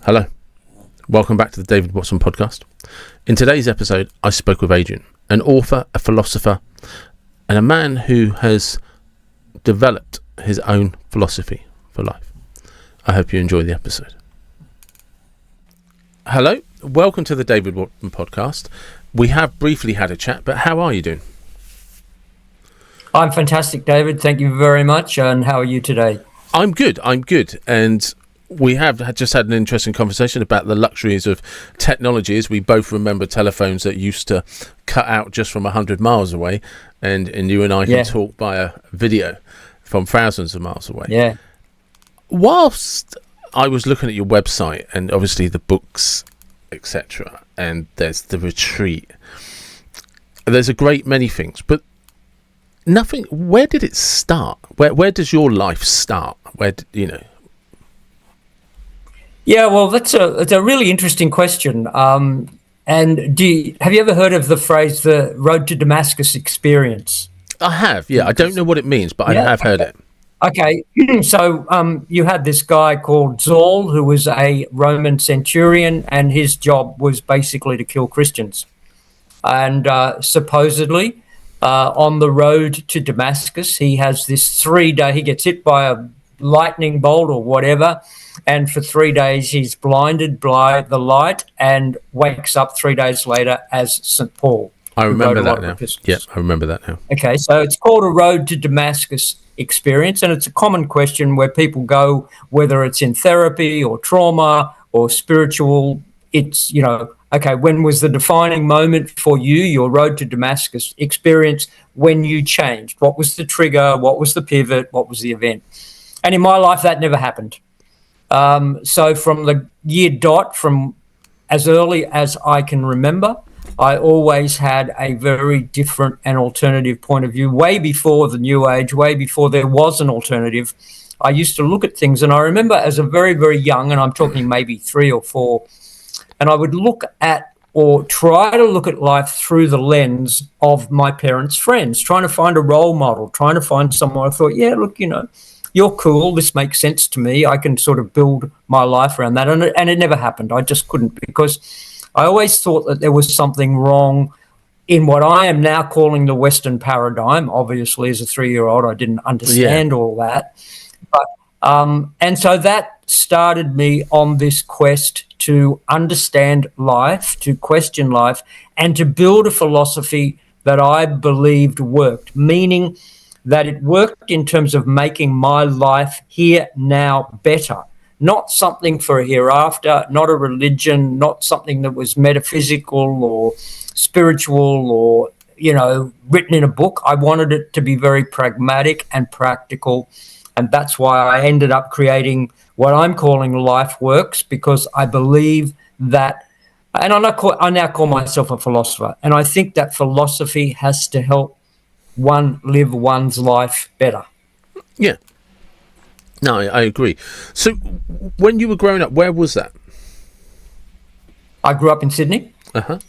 Hello, welcome back to the David Watson podcast. In today's episode, I spoke with Adrian, an author, a philosopher, and a man who has developed his own philosophy for life. I hope you enjoy the episode. Hello, welcome to the David Watson podcast. We have briefly had a chat, but how are you doing? I'm fantastic, David. Thank you very much. And how are you today? I'm good. And we have just had an interesting conversation about the luxuries of technologies. We both remember telephones that used to cut out just from 100 miles away, and you and I can talk via video from thousands of miles away. Yeah. Whilst I was looking at your website and obviously the books, etc., and there's the retreat, there's a great many things, but nothing. Where did it start? Where does your life start? Yeah, well, it's a really interesting question. And have you ever heard of the phrase, the road to Damascus experience? I have, yeah. I don't know what it means, but I have heard it. Okay, so you had this guy called Saul, who was a Roman centurion, and his job was basically to kill Christians. And supposedly, on the road to Damascus, he has this 3-day, he gets hit by a lightning bolt or whatever, and for 3 days he's blinded by the light and wakes up 3 days later as St. Paul. I remember that now. Yeah, I remember that now. Okay, so it's called a road to Damascus experience, and it's a common question where people go, whether it's in therapy or trauma or spiritual. It's, okay, when was the defining moment for you, your road to Damascus experience, when you changed? What was the trigger? What was the pivot? What was the event? And in my life, that never happened. So from the year dot, from as early as I can remember, I always had a very different and alternative point of view. Way before the New Age, way before there was an alternative, I used to look at things. And I remember as a very, very young, and I'm talking maybe 3 or 4, and I would look at or try to look at life through the lens of my parents' friends, trying to find a role model, trying to find someone I thought, yeah, look, you're cool. This makes sense to me. I can sort of build my life around that. And it never happened. I just couldn't, because I always thought that there was something wrong in what I am now calling the Western paradigm. Obviously, as a 3-year-old, I didn't understand all that. But and so that started me on this quest to understand life, to question life, and to build a philosophy that I believed worked, meaning that it worked in terms of making my life here now better, not something for a hereafter, not a religion, not something that was metaphysical or spiritual or, written in a book. I wanted it to be very pragmatic and practical. And that's why I ended up creating what I'm calling Life Works, because I believe that, and I now call myself a philosopher, and I think that philosophy has to help one live one's life better. Yeah. No, I agree. So when you were growing up, where was that? I grew up in Sydney,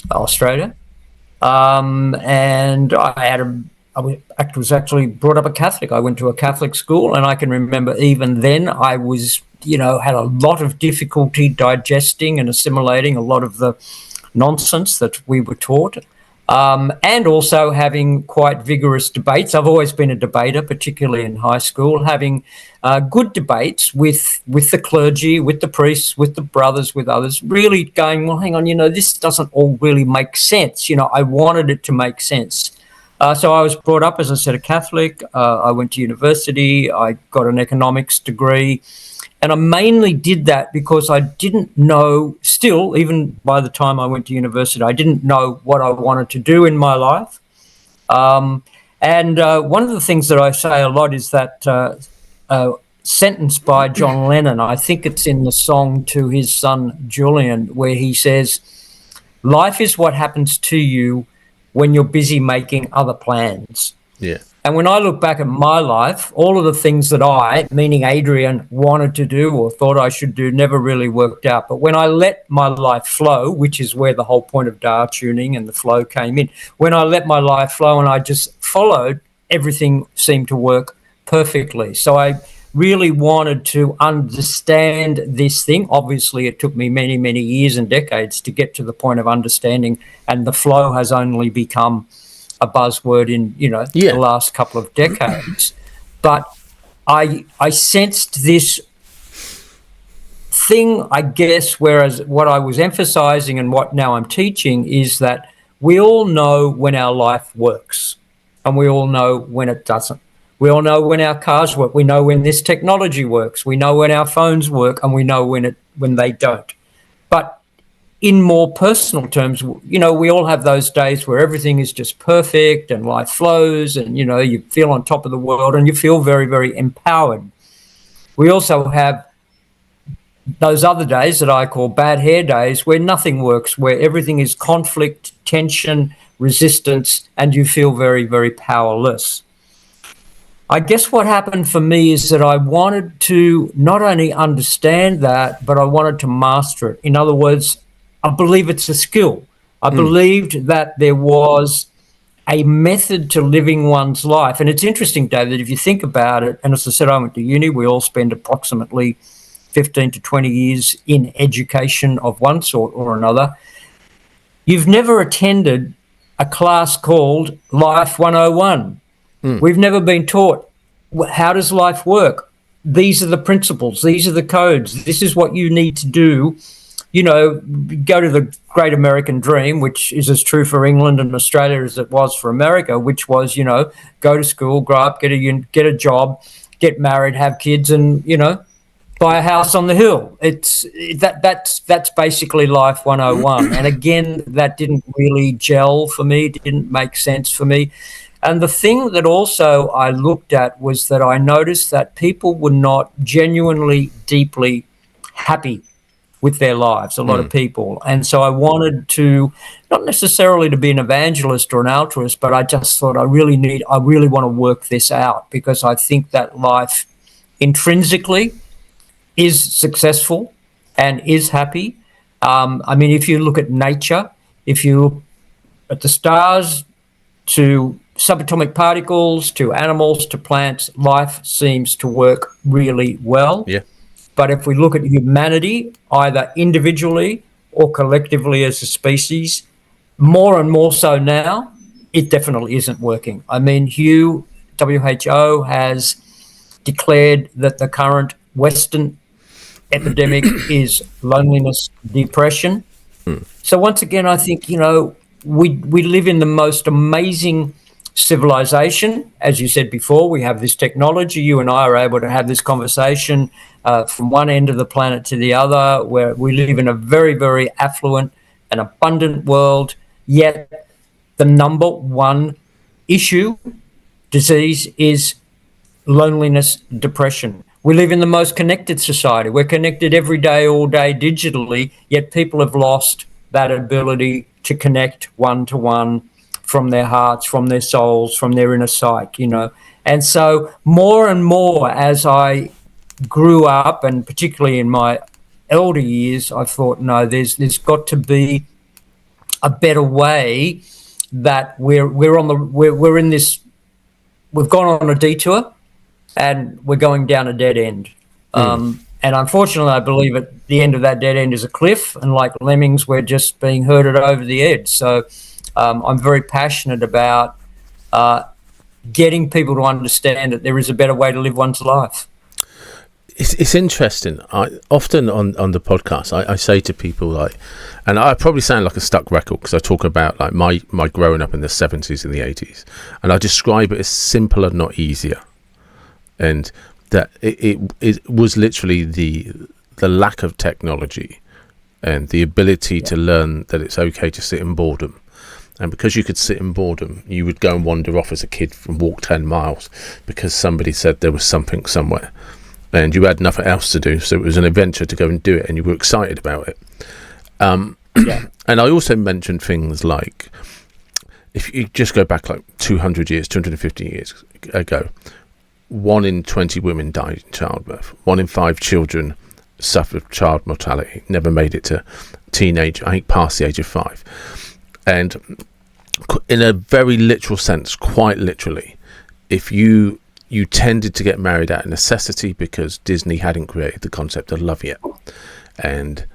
Australia. And I was actually brought up a Catholic. I went to a Catholic school, and I can remember even then I was, had a lot of difficulty digesting and assimilating a lot of the nonsense that we were taught. And also having quite vigorous debates. I've always been a debater, particularly in high school, having good debates with the clergy, with the priests, with the brothers, with others, really going, well, hang on, this doesn't all really make sense. I wanted it to make sense. So I was brought up, as I said, a Catholic. I went to university. I got an economics degree. And I mainly did that because I didn't know, still, even by the time I went to university, I didn't know what I wanted to do in my life. And one of the things that I say a lot is that sentence by John Lennon, I think it's in the song to his son Julian, where he says, life is what happens to you when you're busy making other plans. Yeah. And when I look back at my life, all of the things that I, meaning Adrian, wanted to do or thought I should do never really worked out. But when I let my life flow, which is where the whole point of Dao tuning and the flow came in, when I let my life flow and I just followed, everything seemed to work perfectly. So I really wanted to understand this thing. Obviously, it took me many, many years and decades to get to the point of understanding, and the flow has only become a buzzword in, the last couple of decades. But I sensed this thing, I guess, whereas what I was emphasizing and what now I'm teaching is that we all know when our life works, and we all know when it doesn't. We all know when our cars work. We know when this technology works. We know when our phones work, and we know when they don't. But in more personal terms, we all have those days where everything is just perfect and life flows, and, you feel on top of the world and you feel very, very empowered. We also have those other days that I call bad hair days, where nothing works, where everything is conflict, tension, resistance, and you feel very, very powerless. I guess what happened for me is that I wanted to not only understand that, but I wanted to master it. In other words, I believe it's a skill. I believed that there was a method to living one's life. And it's interesting, David, if you think about it, and as I said, I went to uni, we all spend approximately 15 to 20 years in education of one sort or another. You've never attended a class called Life 101. We've never been taught, how does life work? These are the principles. These are the codes. This is what you need to do. Go to the great American dream, which is as true for England and Australia as it was for America, which was, go to school, grow up, get a job, get married, have kids, and, buy a house on the hill. That's basically Life 101. And again, that didn't really gel for me. It didn't make sense for me. And the thing that also I looked at was that I noticed that people were not genuinely, deeply happy with their lives, a lot of people. And so I wanted to, not necessarily to be an evangelist or an altruist, but I just thought I really want to work this out, because I think that life intrinsically is successful and is happy. If you look at nature, if you look at the stars, to subatomic particles, to animals, to plants, life seems to work really well. Yeah. But if we look at humanity, either individually or collectively as a species, more and more so now, it definitely isn't working. WHO has declared that the current Western epidemic is loneliness, depression. So once again, I think, we live in the most amazing civilization. As you said before, we have this technology. You and I are able to have this conversation from one end of the planet to the other, where we live in a very, very affluent and abundant world. Yet the number one disease is loneliness, depression. We live in the most connected society. We're connected every day, all day, digitally, yet people have lost that ability to connect one-to-one from their hearts, from their souls, from their inner psyche, And so more and more as I grew up, and particularly in my elder years, I thought, no, there's got to be a better way, that we're in this, we've gone on a detour and we're going down a dead end. And unfortunately, I believe at the end of that dead end is a cliff, and like lemmings, we're just being herded over the edge. So I'm very passionate about getting people to understand that there is a better way to live one's life. It's interesting. I often on the podcast, I say to people, and I probably sound like a stuck record, because I talk about my growing up in the 70s and the 80s, and I describe it as simpler, not easier. And that it was literally the lack of technology and the ability to learn that it's okay to sit in boredom. And because you could sit in boredom, you would go and wander off as a kid and walk 10 miles because somebody said there was something somewhere and you had nothing else to do. So it was an adventure to go and do it, and you were excited about it. And I also mentioned things like, if you just go back 200 years, 250 years ago, 1 in 20 women died in childbirth. 1 in 5 children suffered child mortality, never made it to teenage, I think past the age of 5. And in a very literal sense, quite literally, if you you tended to get married out of necessity because Disney hadn't created the concept of love yet. And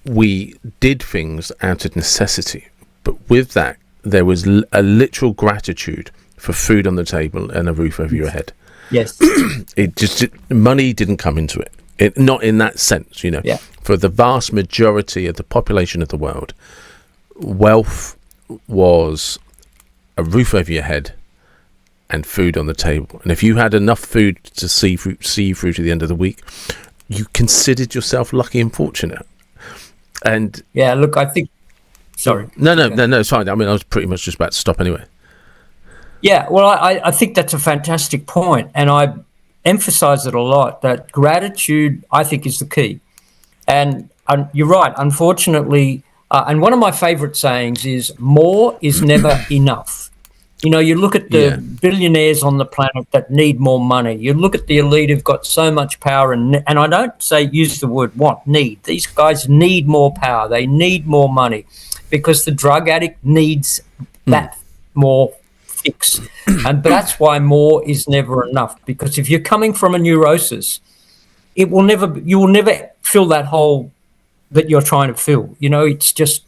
we did things out of necessity. But with that, there was a literal gratitude for food on the table and a roof over your head. Yes. Money didn't come into it. Not in that sense, you know. Yeah. For the vast majority of the population of the world, wealth was a roof over your head and food on the table. And if you had enough food to see you through to the end of the week, you considered yourself lucky and fortunate. And yeah, look, I think. Sorry. No, it's fine. I mean, I was pretty much just about to stop anyway. Yeah, well, I think that's a fantastic point, and I emphasize it a lot, that gratitude, I think, is the key. And you're right, unfortunately, and one of my favorite sayings is, more is never enough. You know, you look at the billionaires on the planet that need more money. You look at the elite who've got so much power, and I don't use the word want, need. These guys need more power. They need more money because the drug addict needs that more fix. And that's why more is never enough, because if you're coming from a neurosis, you will never fill that hole that you're trying to fill. You know, it's just,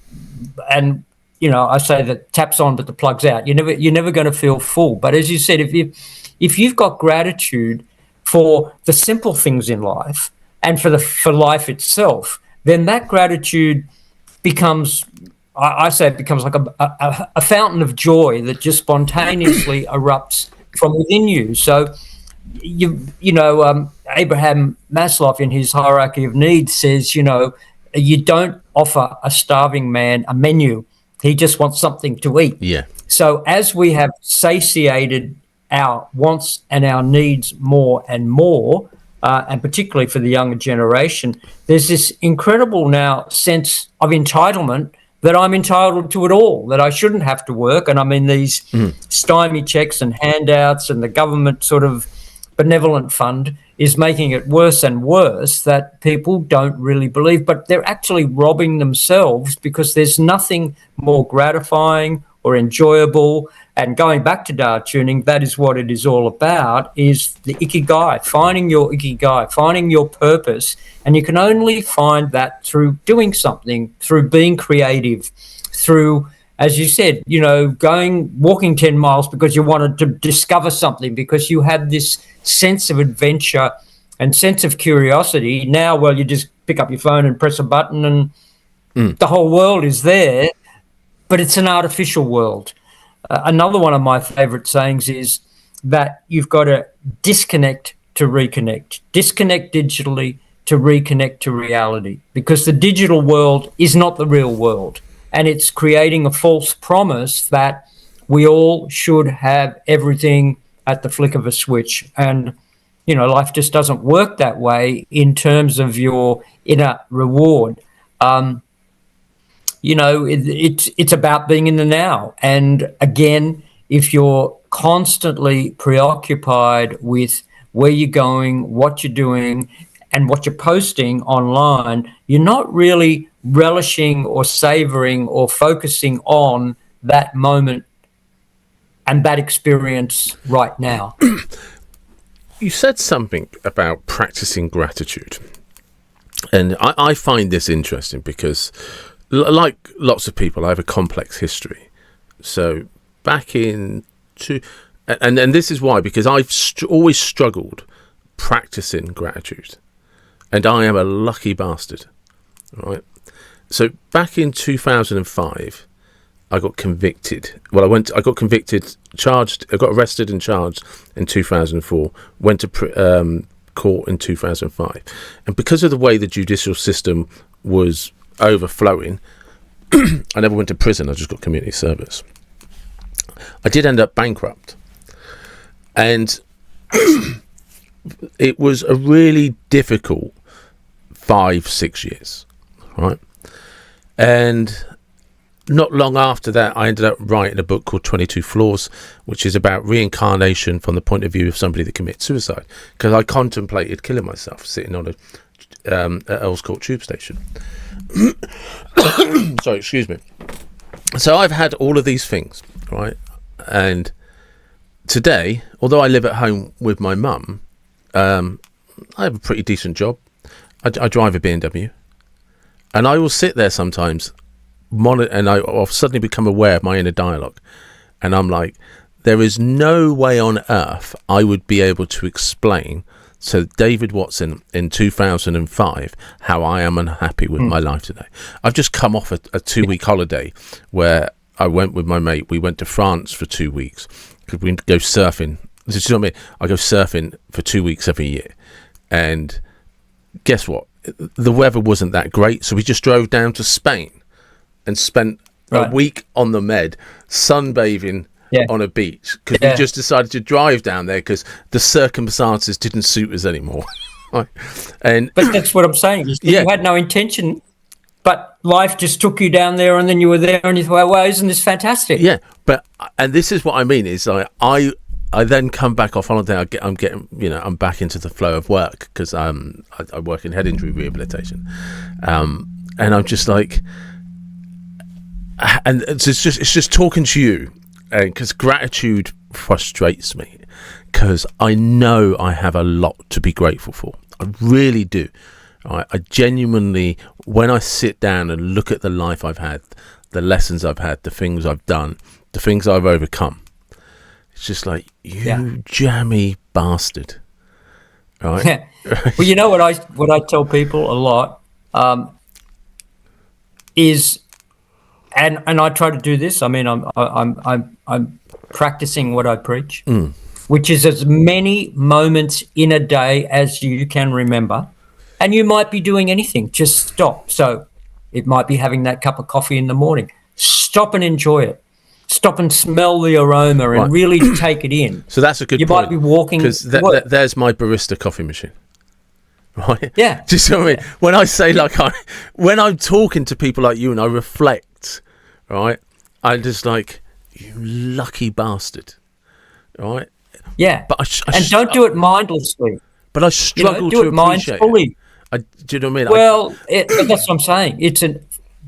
and you know, I say that taps on but the plug's out. You're never going to feel full. But as you said, if you've got gratitude for the simple things in life and for life itself, then that gratitude becomes, I say, it becomes like a fountain of joy that just spontaneously erupts from within you. So Abraham Maslow in his hierarchy of needs says, you know, you don't offer a starving man a menu. He just wants something to eat. Yeah. So as we have satiated our wants and our needs more and more, and particularly for the younger generation, there's this incredible now sense of entitlement that I'm entitled to it all, that I shouldn't have to work. And I mean, these stymie checks and handouts and the government sort of benevolent fund is making it worse and worse, that people don't really believe, but they're actually robbing themselves, because there's nothing more gratifying or enjoyable. And going back to Dao tuning, that is what it is all about, is the ikigai, finding your ikigai, finding your purpose. And you can only find that through doing something, through being creative, through, as you said, you know, walking 10 miles because you wanted to discover something, because you had this sense of adventure and sense of curiosity. Now, well, you just pick up your phone and press a button and the whole world is there, but it's an artificial world. Another one of my favorite sayings is that you've got to disconnect to reconnect, disconnect digitally to reconnect to reality, because the digital world is not the real world. And it's creating a false promise that we all should have everything at the flick of a switch. And, you know, life just doesn't work that way in terms of your inner reward. You know, it's about being in the now. And again, if you're constantly preoccupied with where you're going, what you're doing, and what you're posting online, you're not really relishing or savoring or focusing on that moment and that experience right now. You said something about practicing gratitude. And I find this interesting because, like lots of people, I have a complex history. So back in and this is why, because I've always struggled practicing gratitude. And I am a lucky bastard, right? So back in 2005, I got convicted. Well, I got convicted, charged. I got arrested and charged in 2004. Went to court in 2005, and because of the way the judicial system was overflowing, I never went to prison. I just got community service. I did end up bankrupt, and it was a really difficult 5-6 years, right? And not long after that, I ended up writing a book called 22 Flaws, which is about reincarnation from the point of view of somebody that commits suicide, because I contemplated killing myself sitting on at Earls Court tube station. Sorry, excuse me. So I've had all of these things, right? And today, although I live at home with my mum, I have a pretty decent job. I drive a BMW, and I will sit there sometimes, and I'll suddenly become aware of my inner dialogue, and I'm like, there is no way on earth I would be able to explain to David Watson in 2005 how I am unhappy with my life today. I've just come off a 2-week holiday where I went with my mate. We went to France for 2 weeks because we go surfing. This is what I mean. I go surfing for 2 weeks every year, and guess what? The weather wasn't that great, so we just drove down to Spain and spent a week on the Med sunbathing on a beach because we just decided to drive down there because the circumstances didn't suit us anymore. But that's what I'm saying. You had no intention, but life just took you down there, and then you were there, and you thought, "Well, isn't this fantastic?" Yeah, and this is what I mean is I then come back off holiday. I'm back into the flow of work because I work in head injury rehabilitation, and I'm just like, and it's just talking to you. Because gratitude frustrates me, because I know I have a lot to be grateful for. I really do. I genuinely, when I sit down and look at the life I've had, the lessons I've had, the things I've done, the things I've overcome, it's just like, you jammy bastard. Right? Yeah. Well, you know what I tell people a lot is. And I try to do this. I mean, I'm practicing what I preach, which is as many moments in a day as you can remember. And you might be doing anything. Just stop. So it might be having that cup of coffee in the morning. Stop and enjoy it. Stop and smell the aroma and really take it in. So that's a good point. You might be walking. Because there's my barista coffee machine. Right? Yeah. Do you see what I mean? When I say, when I'm talking to people like you and I reflect, right, I'm just like, you lucky bastard, right? Yeah. But don't do it mindlessly. But I struggle to appreciate mindfully. it. Do you know what I mean? Well, that's what I'm saying.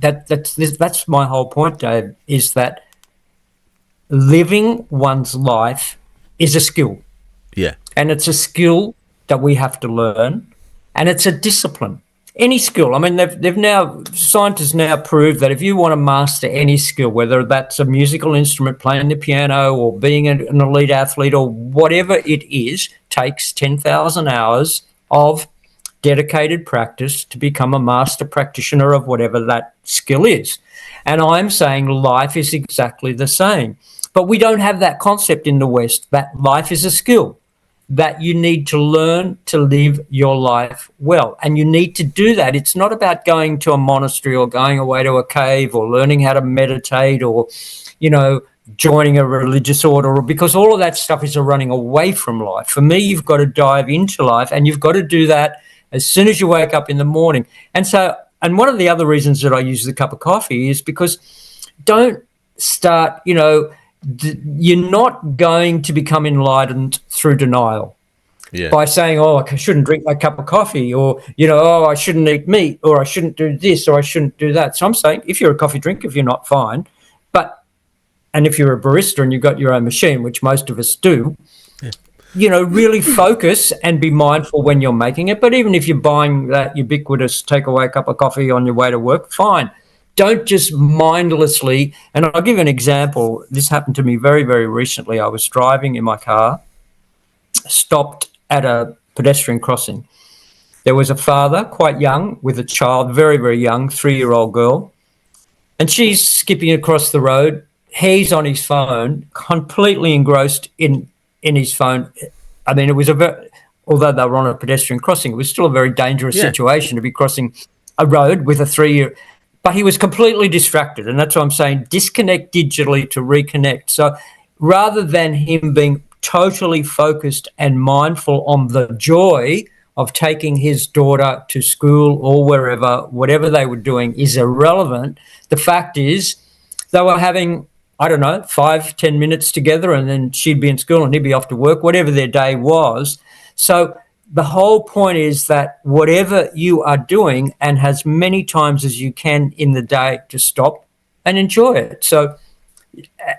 That's my whole point, Dave, is that living one's life is a skill. Yeah. And it's a skill that we have to learn. And it's a discipline. Any skill. I mean, scientists now prove that if you want to master any skill, whether that's a musical instrument, playing the piano, or being an elite athlete, or whatever it is, takes 10,000 hours of dedicated practice to become a master practitioner of whatever that skill is. And I'm saying life is exactly the same. But we don't have that concept in the West, that life is a skill, that you need to learn to live your life well. And you need to do that. It's not about going to a monastery or going away to a cave or learning how to meditate or, joining a religious order, because all of that stuff is a running away from life. For me, you've got to dive into life, and you've got to do that as soon as you wake up in the morning. And one of the other reasons that I use the cup of coffee is because don't start, you're not going to become enlightened through denial by saying, I shouldn't drink my cup of coffee, or, I shouldn't eat meat, or I shouldn't do this, or I shouldn't do that. So I'm saying, if you're a coffee drinker, if you're not, fine. And if you're a barista and you've got your own machine, which most of us do, really focus and be mindful when you're making it. But even if you're buying that ubiquitous takeaway cup of coffee on your way to work, fine. Don't just mindlessly, and I'll give an example. This happened to me very, very recently. I was driving in my car, stopped at a pedestrian crossing. There was a father, quite young, with a child, very, very young, 3-year-old girl, and she's skipping across the road. He's on his phone, completely engrossed in his phone. I mean, it was although they were on a pedestrian crossing, it was still a very dangerous situation to be crossing a road with a 3-year. But he was completely distracted, and that's what I'm saying. Disconnect digitally to reconnect. So rather than him being totally focused and mindful on the joy of taking his daughter to school or wherever, whatever they were doing is irrelevant. The fact is they were having, 5-10 minutes together, and then she'd be in school and he'd be off to work, whatever their day was. So the whole point is that whatever you are doing, and as many times as you can in the day, to stop and enjoy it. So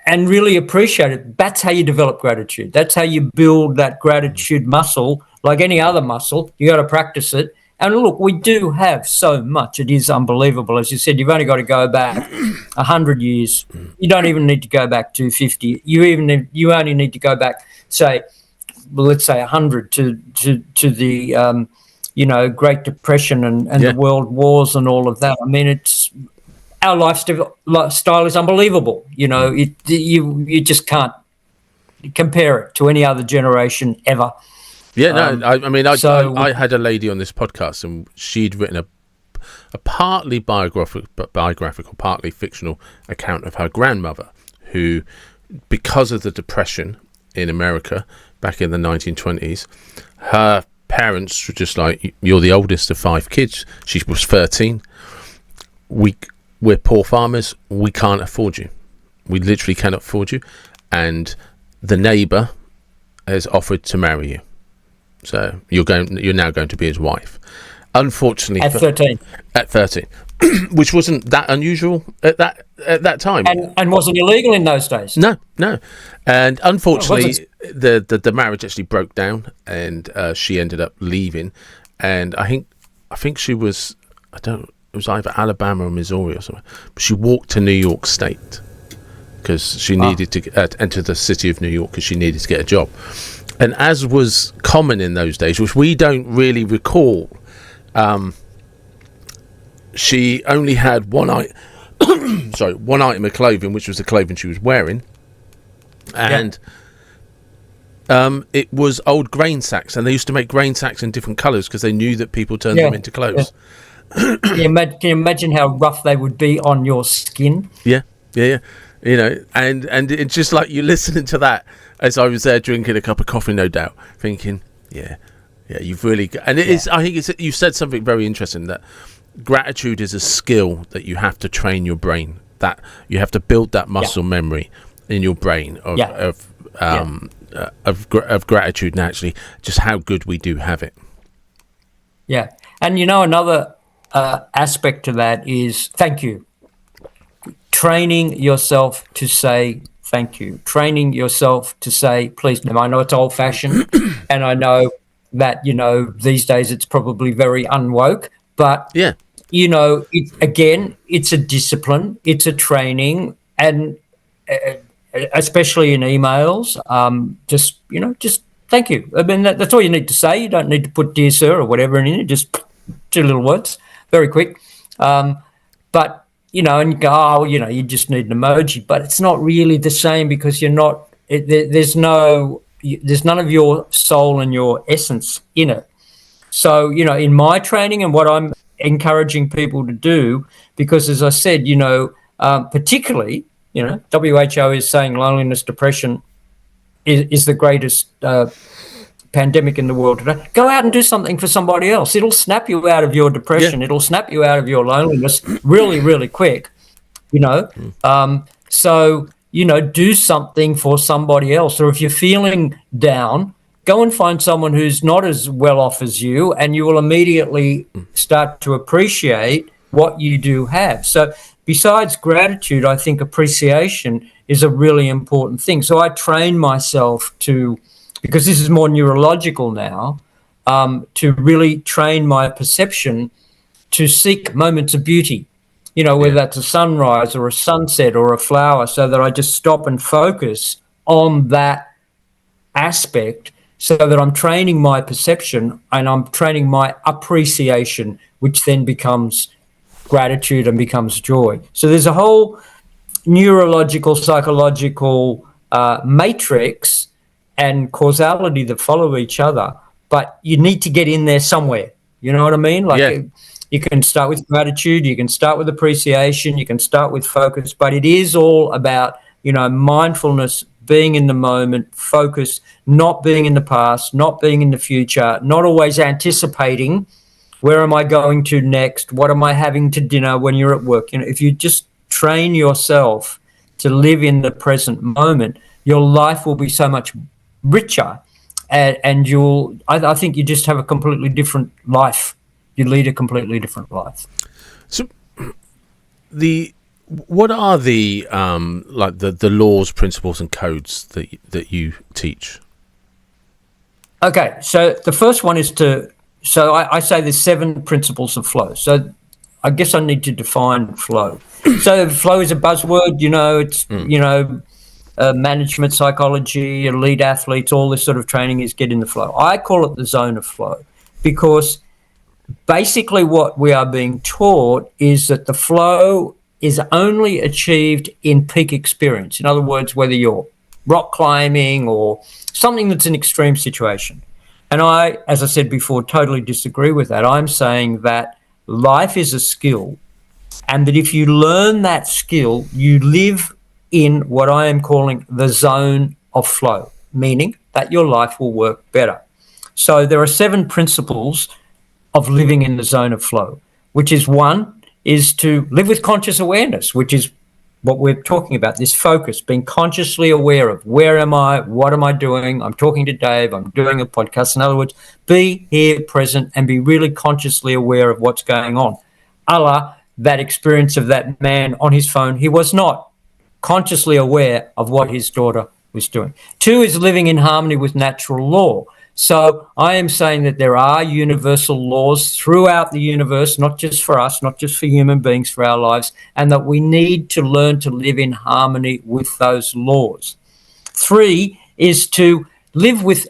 and really appreciate it. That's how you develop gratitude. That's how you build that gratitude muscle. Like any other muscle, you got to practice it. And look, we do have so much. It is unbelievable. As you said, you've only got to go back 100 years. You don't even need to go back 250. You only need to go back, say, well, let's say 100 to the Great Depression and the World Wars and all of that. I mean, our lifestyle is unbelievable. You just can't compare it to any other generation ever. Yeah, no, I had a lady on this podcast, and she'd written a partly biographical, partly fictional account of her grandmother, who, because of the Depression in America back in the 1920s, her parents were just like, you're the oldest of 5 kids. She was 13. We're poor farmers. We can't afford you. We literally cannot afford you. And the neighbour has offered to marry you. So you're now going to be his wife. Unfortunately, at 13, which wasn't that unusual at that time, and wasn't illegal in those days. No. And unfortunately, the marriage actually broke down, and she ended up leaving. And I think she was, it was either Alabama or Missouri or something. But she walked to New York State because she needed to enter the city of New York because she needed to get a job. And as was common in those days, which we don't really recall, she only had one item of clothing, which was the clothing she was wearing, and it was old grain sacks, and they used to make grain sacks in different colours because they knew that people turned them into clothes. Can you imagine how rough they would be on your skin? Yeah. And it's just like you're listening to that as I was there drinking a cup of coffee, no doubt, thinking, you've really got, and it is. I think you said something very interesting, that gratitude is a skill that you have to train your brain. That you have to build that muscle memory in your brain of gratitude, and actually just how good we do have it. Yeah, and another aspect to that is thank you. Training yourself to say thank you. Training yourself to say please. Now, I know it's old-fashioned, and I know that these days it's probably very unwoke. But it's a discipline. It's a training, and especially in emails, just thank you. I mean, that's all you need to say. You don't need to put dear sir or whatever in it. Just 2 little words, very quick. But and you go, you just need an emoji, but it's not really the same because you're not. There's none of your soul and your essence in it. So in my training and what I'm encouraging people to do, because as I said, particularly, WHO is saying loneliness, depression is the greatest pandemic in the world today. Go out and do something for somebody else. It'll snap you out of your depression. It'll snap you out of your loneliness really, really quick. So do something for somebody else. Or if you're feeling down, go and find someone who's not as well off as you, and you will immediately start to appreciate what you do have. So besides gratitude, I think appreciation is a really important thing. So I train myself to, because this is more neurological now, to really train my perception to seek moments of beauty, whether that's a sunrise or a sunset or a flower, so that I just stop and focus on that aspect, so that I'm training my perception and I'm training my appreciation, which then becomes gratitude and becomes joy. So there's a whole neurological, psychological matrix and causality that follow each other, but you need to get in there somewhere. You know what I mean? You can start with gratitude, you can start with appreciation, you can start with focus, but it is all about, mindfulness, being in the moment, focus, not being in the past, not being in the future, not always anticipating where am I going to next, what am I having to dinner when you're at work. If you just train yourself to live in the present moment, your life will be so much richer, and I think you just have a completely different life. You lead a completely different life. So What are the like the laws, principles, and codes that you teach? Okay, so the first one is so I say there's 7 principles of flow. So I guess I need to define flow. So flow is a buzzword, it's, management psychology, elite athletes, all this sort of training is get in the flow. I call it the zone of flow because basically what we are being taught is that the flow is only achieved in peak experience. In other words, whether you're rock climbing or something that's an extreme situation. And I, as I said before, totally disagree with that. I'm saying that life is a skill, and that if you learn that skill, you live in what I am calling the zone of flow, meaning that your life will work better. So there are 7 principles of living in the zone of flow, which is one is to live with conscious awareness, which is what we're talking about, this focus, being consciously aware of where am I, what am I doing, I'm talking to Dave, I'm doing a podcast. In other words, be here present and be really consciously aware of what's going on. A la that experience of that man on his phone, he was not consciously aware of what his daughter was doing. 2 is living in harmony with natural law. So I am saying that there are universal laws throughout the universe, not just for us, not just for human beings, for our lives, and that we need to learn to live in harmony with those laws. 3 is to live with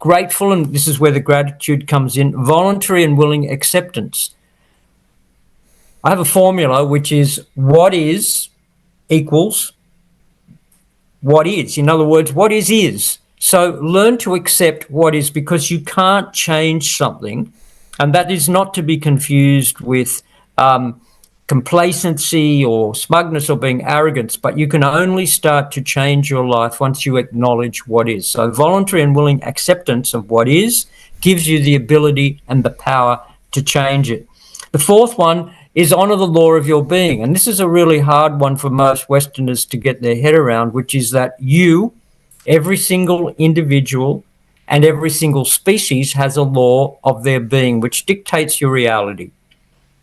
grateful, and this is where the gratitude comes in, voluntary and willing acceptance. I have a formula which is what is equals what is. In other words, what is. So learn to accept what is, because you can't change something, and that is not to be confused with complacency or smugness or being arrogant, but you can only start to change your life once you acknowledge what is. So voluntary and willing acceptance of what is gives you the ability and the power to change it. The 4th one is honor the law of your being. And this is a really hard one for most Westerners to get their head around, which is that every single individual and every single species has a law of their being, which dictates your reality.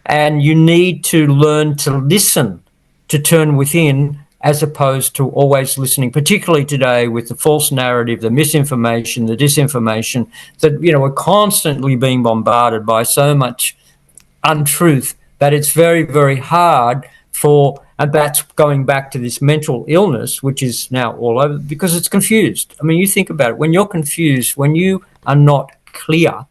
And you need to learn to listen, to turn within, as opposed to always listening, particularly today with the false narrative, the misinformation, the disinformation, that, we're constantly being bombarded by so much untruth that it's very, very hard and that's going back to this mental illness, which is now all over because it's confused. I mean, you think about it. When you're confused, when you are not clear,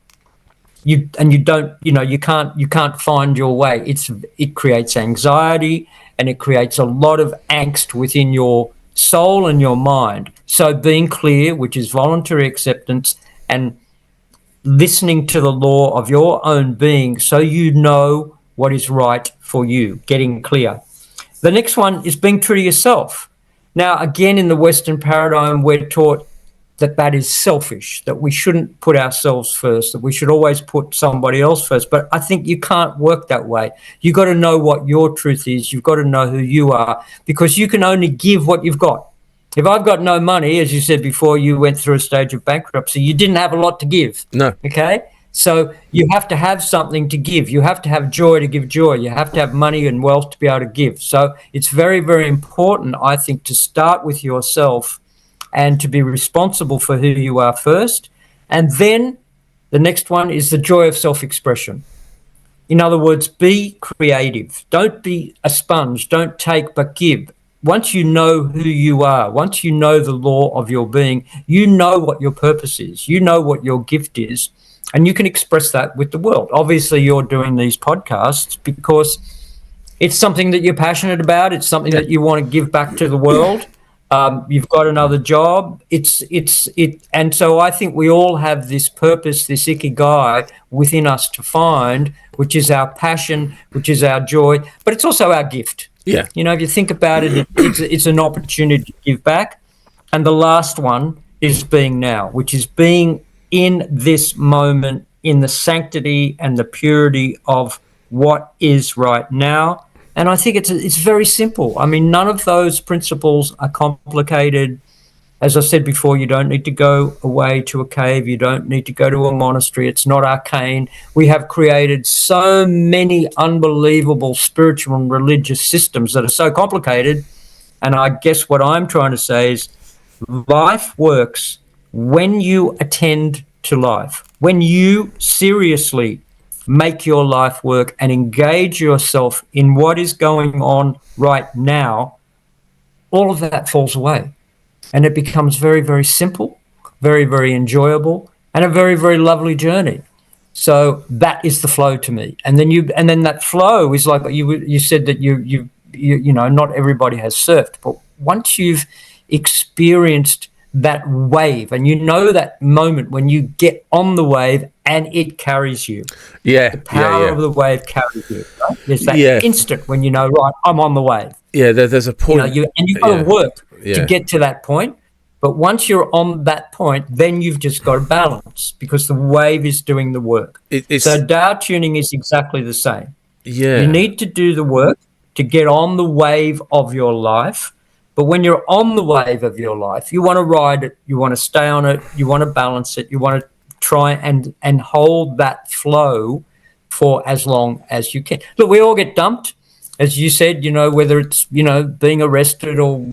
you can't find your way. It creates anxiety and it creates a lot of angst within your soul and your mind. So being clear, which is voluntary acceptance, and listening to the law of your own being so you know what is right for you, getting clear. The next one is being true to yourself. Now, again, in the Western paradigm, we're taught that is selfish, that we shouldn't put ourselves first, that we should always put somebody else first. But I think you can't work that way. You've got to know what your truth is. You've got to know who you are, because you can only give what you've got. If I've got no money, as you said before, you went through a stage of bankruptcy, you didn't have a lot to give. No. Okay? So you have to have something to give. You have to have joy to give joy. You have to have money and wealth to be able to give. So it's very, very important, I think, to start with yourself and to be responsible for who you are first. And then the next one is the joy of self-expression. In other words, be creative. Don't be a sponge. Don't take but give. Once you know who you are, once you know the law of your being, you know what your purpose is. You know what your gift is. And you can express that with the world. Obviously, you're doing these podcasts because it's something that you're passionate about. It's something that you want to give back to the world. You've got another job. And so I think we all have this purpose, this ikigai within us to find, which is our passion, which is our joy, but it's also our gift. Yeah. If you think about it, it's an opportunity to give back. And the last one is being now, which is being in this moment, in the sanctity and the purity of what is right now. And I think it's very simple. I mean, none of those principles are complicated. As I said before, you don't need to go away to a cave. You don't need to go to a monastery. It's not arcane. We have created so many unbelievable spiritual and religious systems that are so complicated. And I guess what I'm trying to say is life works when you attend to life, when you seriously make your life work and engage yourself in what is going on right now, all of that falls away. And it becomes very, very simple, very, very enjoyable, and a very, very lovely journey. So that is the flow to me. And then that flow is like you said that you know, not everybody has surfed, but once you've experienced that wave, and you know that moment when you get on the wave and it carries you. Yeah, the power of the wave carries you. Right? There's that instant when you know, right, I'm on the wave. Yeah, there's a point. You know, and you've got to work to get to that point. But once you're on that point, then you've just got to balance because the wave is doing the work. So Tao tuning is exactly the same. Yeah. You need to do the work to get on the wave of your life. But when you're on the wave of your life, you want to ride it, you want to stay on it, you want to balance it, you want to try and hold that flow for as long as you can. Look, we all get dumped, as you said, you know, whether it's, you know, being arrested or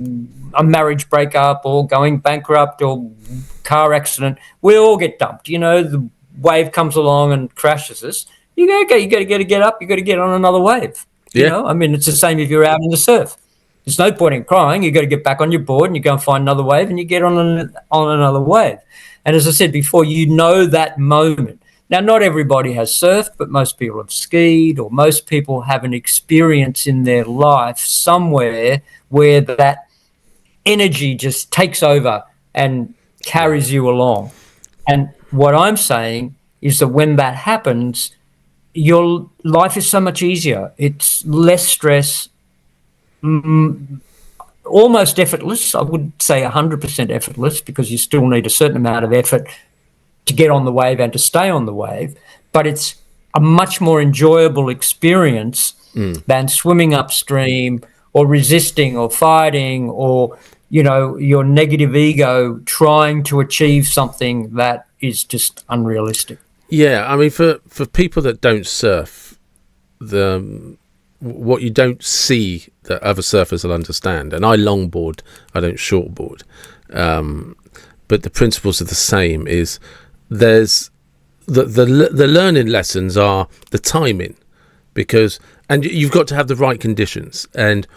a marriage breakup or going bankrupt or car accident. We all get dumped. You know, the wave comes along and crashes us. You got to get up. You got to get on another wave. You know, I mean, it's the same if you're out in the surf. There's no point in crying. You got to get back on your board and you go and find another wave and you get on another wave. And as I said before, you know that moment. Now, not everybody has surfed, but most people have skied, or most people have an experience in their life somewhere where that energy just takes over and carries you along. And what I'm saying is that when that happens, your life is so much easier. It's less stress, almost effortless. I would say 100% effortless, because you still need a certain amount of effort to get on the wave and to stay on the wave. But it's a much more enjoyable experience than swimming upstream or resisting or fighting or, you know, your negative ego trying to achieve something that is just unrealistic. Yeah, I mean, for people that don't surf, what you don't see that other surfers will understand, and I longboard, I don't shortboard, but the principles are the same. Is there's the learning lessons are the timing, and you've got to have the right conditions, and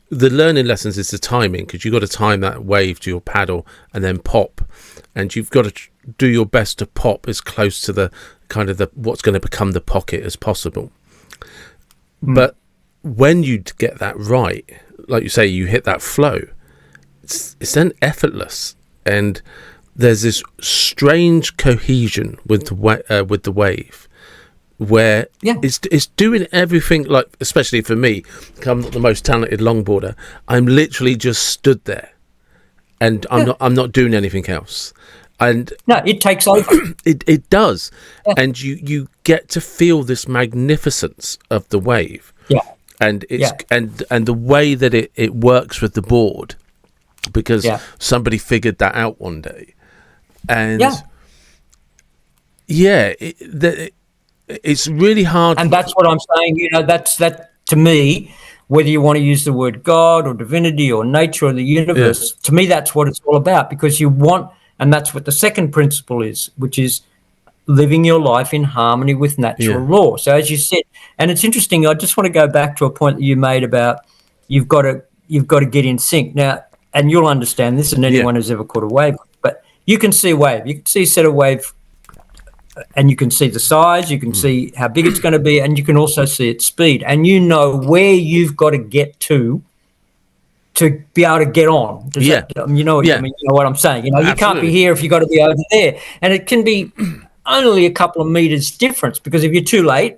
the learning lessons is the timing, because you've got to time that wave to your paddle and then pop, and you've got to do your best to pop as close to the kind of the what's going to become the pocket as possible. But when you get that right, like you say, you hit that flow, it's then effortless, and there's this strange cohesion with the wave, where it's doing everything. Like, especially for me, I'm not the most talented longboarder. I'm literally just stood there, and I'm not doing anything else. And no, it takes over. It does, and you get to feel this magnificence of the wave. Yeah. And it's and the way that it works with the board, because somebody figured that out one day, and it's really hard. And that's what I'm saying. You know, that to me, whether you want to use the word God or divinity or nature or the universe, to me that's what it's all about, because you want, and that's what the second principle is, which is living your life in harmony with natural law. So as you said, and it's interesting, I just want to go back to a point that you made about you've got to get in sync. Now, and you'll understand this, and anyone who's ever caught a wave, but you can see a wave. You can see a set of wave, and you can see the size, you can see how big it's going to be, and you can also see its speed. And you know where you've got to get to be able to get on. You know what I'm saying? You know, you can't be here if you've got to be over there. And it can be only a couple of meters difference, because if you're too late,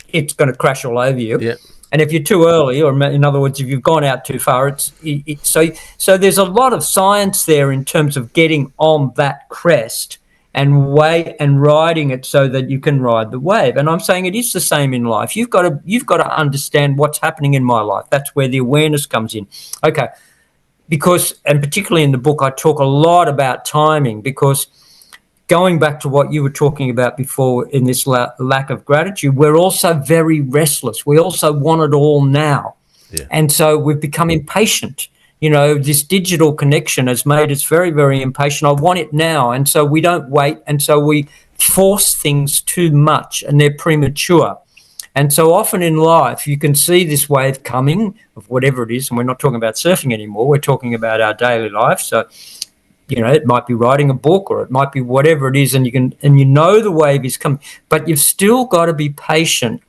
it's going to crash all over you. Yeah. And if you're too early, or in other words, if you've gone out too far, so there's a lot of science there in terms of getting on that crest and riding it so that you can ride the wave. And I'm saying it is the same in life. You've got to understand what's happening in my life. That's where the awareness comes in. Okay, because, and particularly in the book, I talk a lot about timing, because going back to what you were talking about before in this lack of gratitude, we're also very restless. We also want it all now. Yeah. And so we've become impatient. This digital connection has made us very, very impatient. I want it now. And so we don't wait. And so we force things too much, and they're premature. And so often in life, you can see this wave coming of whatever it is. And we're not talking about surfing anymore. We're talking about our daily life. So, it might be writing a book, or it might be whatever it is. And the wave is coming, but you've still got to be patient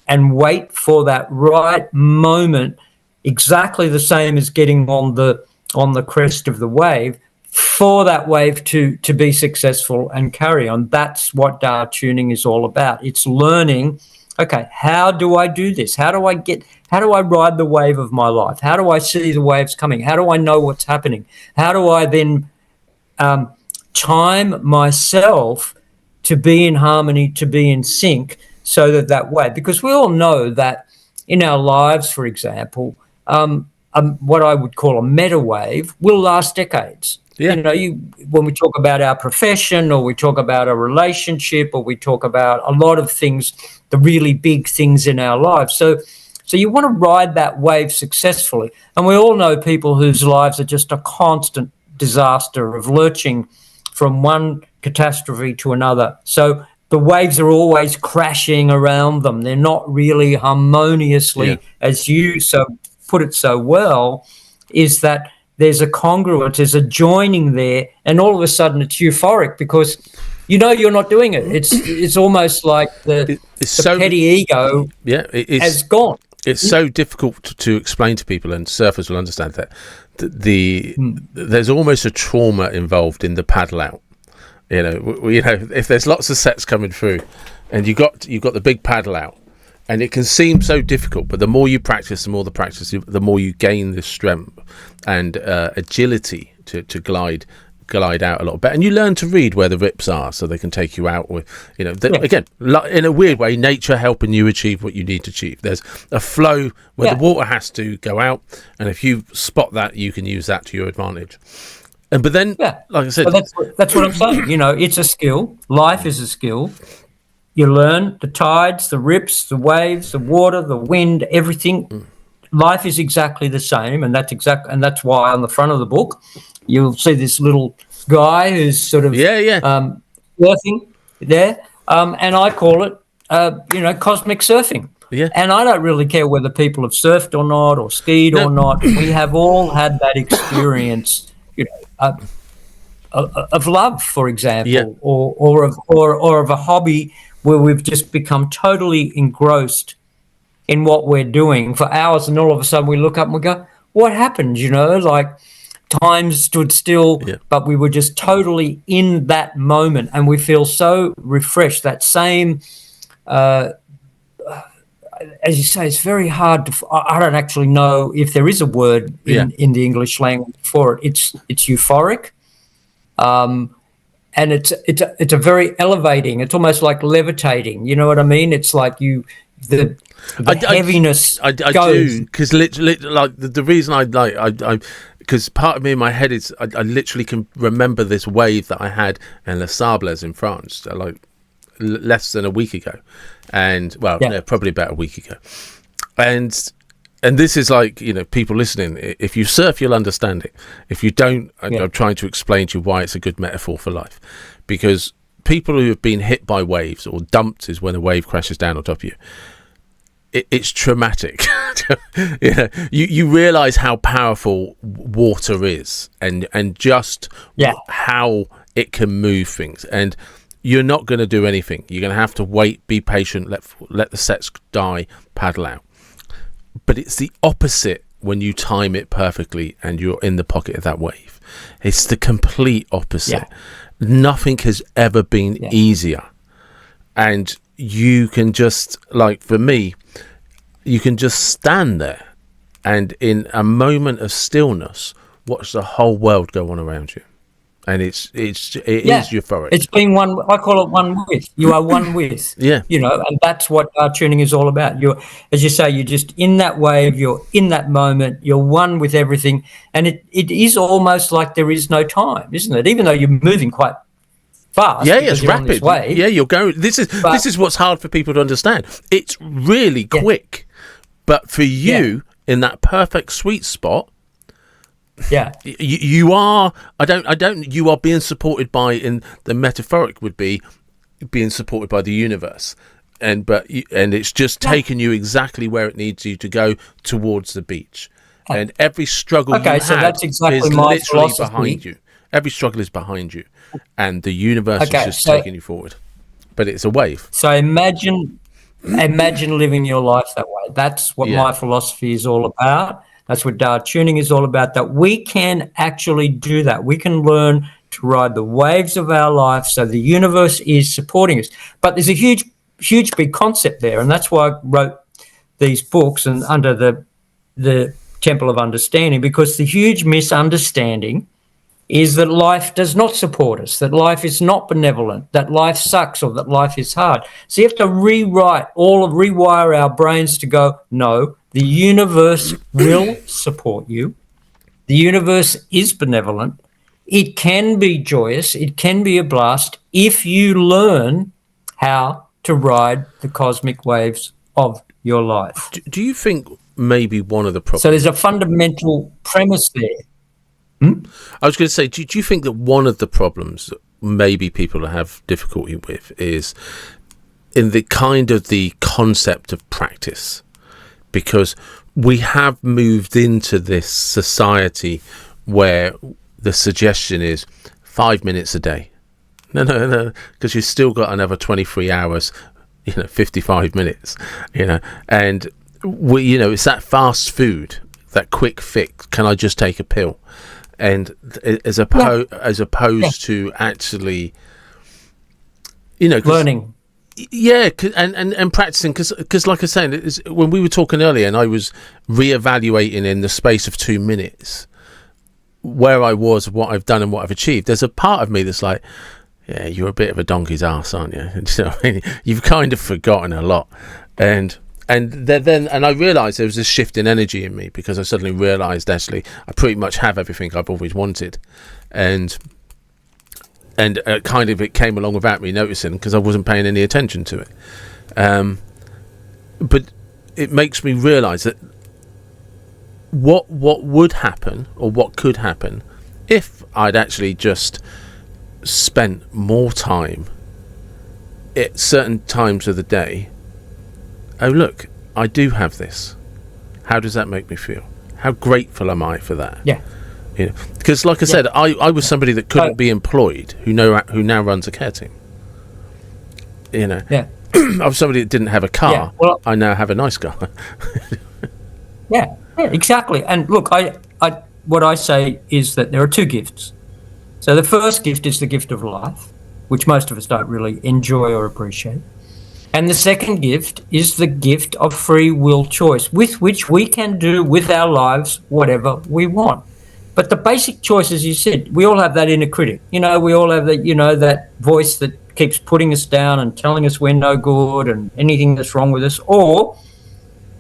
and wait for that right moment, exactly the same as getting on the crest of the wave, for that wave to be successful and carry on. That's what Tao tuning is all about. It's learning, okay, how do I do this? How do I ride the wave of my life? How do I see the waves coming? How do I know what's happening? How do I then time myself to be in harmony, to be in sync, so that wave? Because we all know that in our lives, for example, what I would call a meta wave will last decades. Yeah. When we talk about our profession, or we talk about a relationship, or we talk about a lot of things, the really big things in our lives. So you want to ride that wave successfully. And we all know people whose lives are just a constant disaster of lurching from one catastrophe to another. So the waves are always crashing around them. They're not really harmoniously, as you put it so well, is that there's a congruence, there's a joining there, and all of a sudden it's euphoric, because you're not doing it. It's almost like the petty ego has gone. It's so difficult to explain to people, and surfers will understand that there's almost a trauma involved in the paddle out. If there's lots of sets coming through, and you've got the big paddle out, and it can seem so difficult, but the more you practice, the more you gain the strength and agility to glide out a lot better, and you learn to read where the rips are, so they can take you out with, again, in a weird way, nature helping you achieve what you need to achieve. There's a flow where the water has to go out, and if you spot that, you can use that to your advantage. But then, like I said, that's what I'm saying. It's a skill. Life is a skill. You learn the tides, the rips, the waves, the water, the wind, everything. Life is exactly the same, and that's why on the front of the book you'll see this little guy who's sort of surfing there, and I call it cosmic surfing. Yeah. And I don't really care whether people have surfed or not, or skied or not. We have all had that experience, of love, for example, or of a hobby where we've just become totally engrossed in what we're doing for hours, and all of a sudden we look up and we go, what happened? Like time stood still, but we were just totally in that moment, and we feel so refreshed. That same, as you say, it's very hard to, I don't actually know if there is a word in the English language for it. It's euphoric. And it's a very elevating. It's almost like levitating. You know what I mean? It's like the heaviness. I do, because literally, like the reason I because part of me in my head is I literally can remember this wave that I had in Les Sables in France, like less than a week ago, and probably about a week ago, and this is like, people listening, if you surf, you'll understand it. If you don't, I'm trying to explain to you why it's a good metaphor for life. Because people who have been hit by waves, or dumped is when a wave crashes down on top of you, it's traumatic. You realise how powerful water is, and just how it can move things. And you're not going to do anything. You're going to have to wait, be patient, let the sets die, paddle out. But it's the opposite when you time it perfectly and you're in the pocket of that wave. It's the complete opposite. Nothing has ever been easier. And you can just, like for me, you can just stand there and in a moment of stillness, watch the whole world go on around you. and it is euphoric. It's being one. I call it one with. You are one with. Yeah. And that's what tuning is all about. You're, as you say, you're just in that wave. You're in that moment. You're one with everything, and it is almost like there is no time, isn't it? Even though you're moving quite fast. Yeah, it's rapid. Yeah, you're going. This is what's hard for people to understand. It's really quick, but for you in that perfect sweet spot. Yeah, you are. You are being supported by. In the metaphoric would be being supported by the universe, and it's just taking you exactly where it needs you to go towards the beach, and every struggle that's exactly is my literally philosophy. behind you. Every struggle is behind you, and the universe is just taking you forward. But it's a wave. So imagine living your life that way. That's what my philosophy is all about. That's what tuning is all about, that we can actually do that. We can learn to ride the waves of our life, so the universe is supporting us. But there's a huge, big concept there, and that's why I wrote these books and under the Temple of Understanding, because the huge misunderstanding is that life does not support us, that life is not benevolent, that life sucks, or that life is hard. So you have to rewire our brains to go, no, the universe will support you. The universe is benevolent. It can be joyous. It can be a blast if you learn how to ride the cosmic waves of your life. Do you think maybe one of the problems... So there's a fundamental premise there. I was going to say, do you think that one of the problems that maybe people have difficulty with is in the kind of the concept of practice? Because we have moved into this society where the suggestion is 5 minutes a day. No, because you've still got another 23 hours, 55 minutes, and it's that fast food, that quick fix. Can I just take a pill? And as opposed to actually, learning. Yeah, and practicing, because like I was saying, when we were talking earlier, and I was reevaluating in the space of 2 minutes where I was, what I've done, and what I've achieved. There's a part of me that's like, yeah, you're a bit of a donkey's ass, aren't you? You've kind of forgotten a lot, and I realised there was this shift in energy in me, because I suddenly realised actually I pretty much have everything I've always wanted, and kind of it came along without me noticing, because I wasn't paying any attention to it. But it makes me realise that what would happen, or what could happen, if I'd actually just spent more time at certain times of the day. Oh, look, I do have this. How does that make me feel? How grateful am I for that? Yeah. Because, like I said, I was somebody that couldn't be employed, who now runs a care team. Yeah. I was somebody that didn't have a car. Yeah. Well, I now have a nice car. yeah, exactly. And look, what I say is that there are two gifts. So the first gift is the gift of life, which most of us don't really enjoy or appreciate. And the second gift is the gift of free will choice, with which we can do with our lives whatever we want. But the basic choice, as you said, we all have that inner critic. We all have that, that voice that keeps putting us down and telling us we're no good and anything that's wrong with us. Or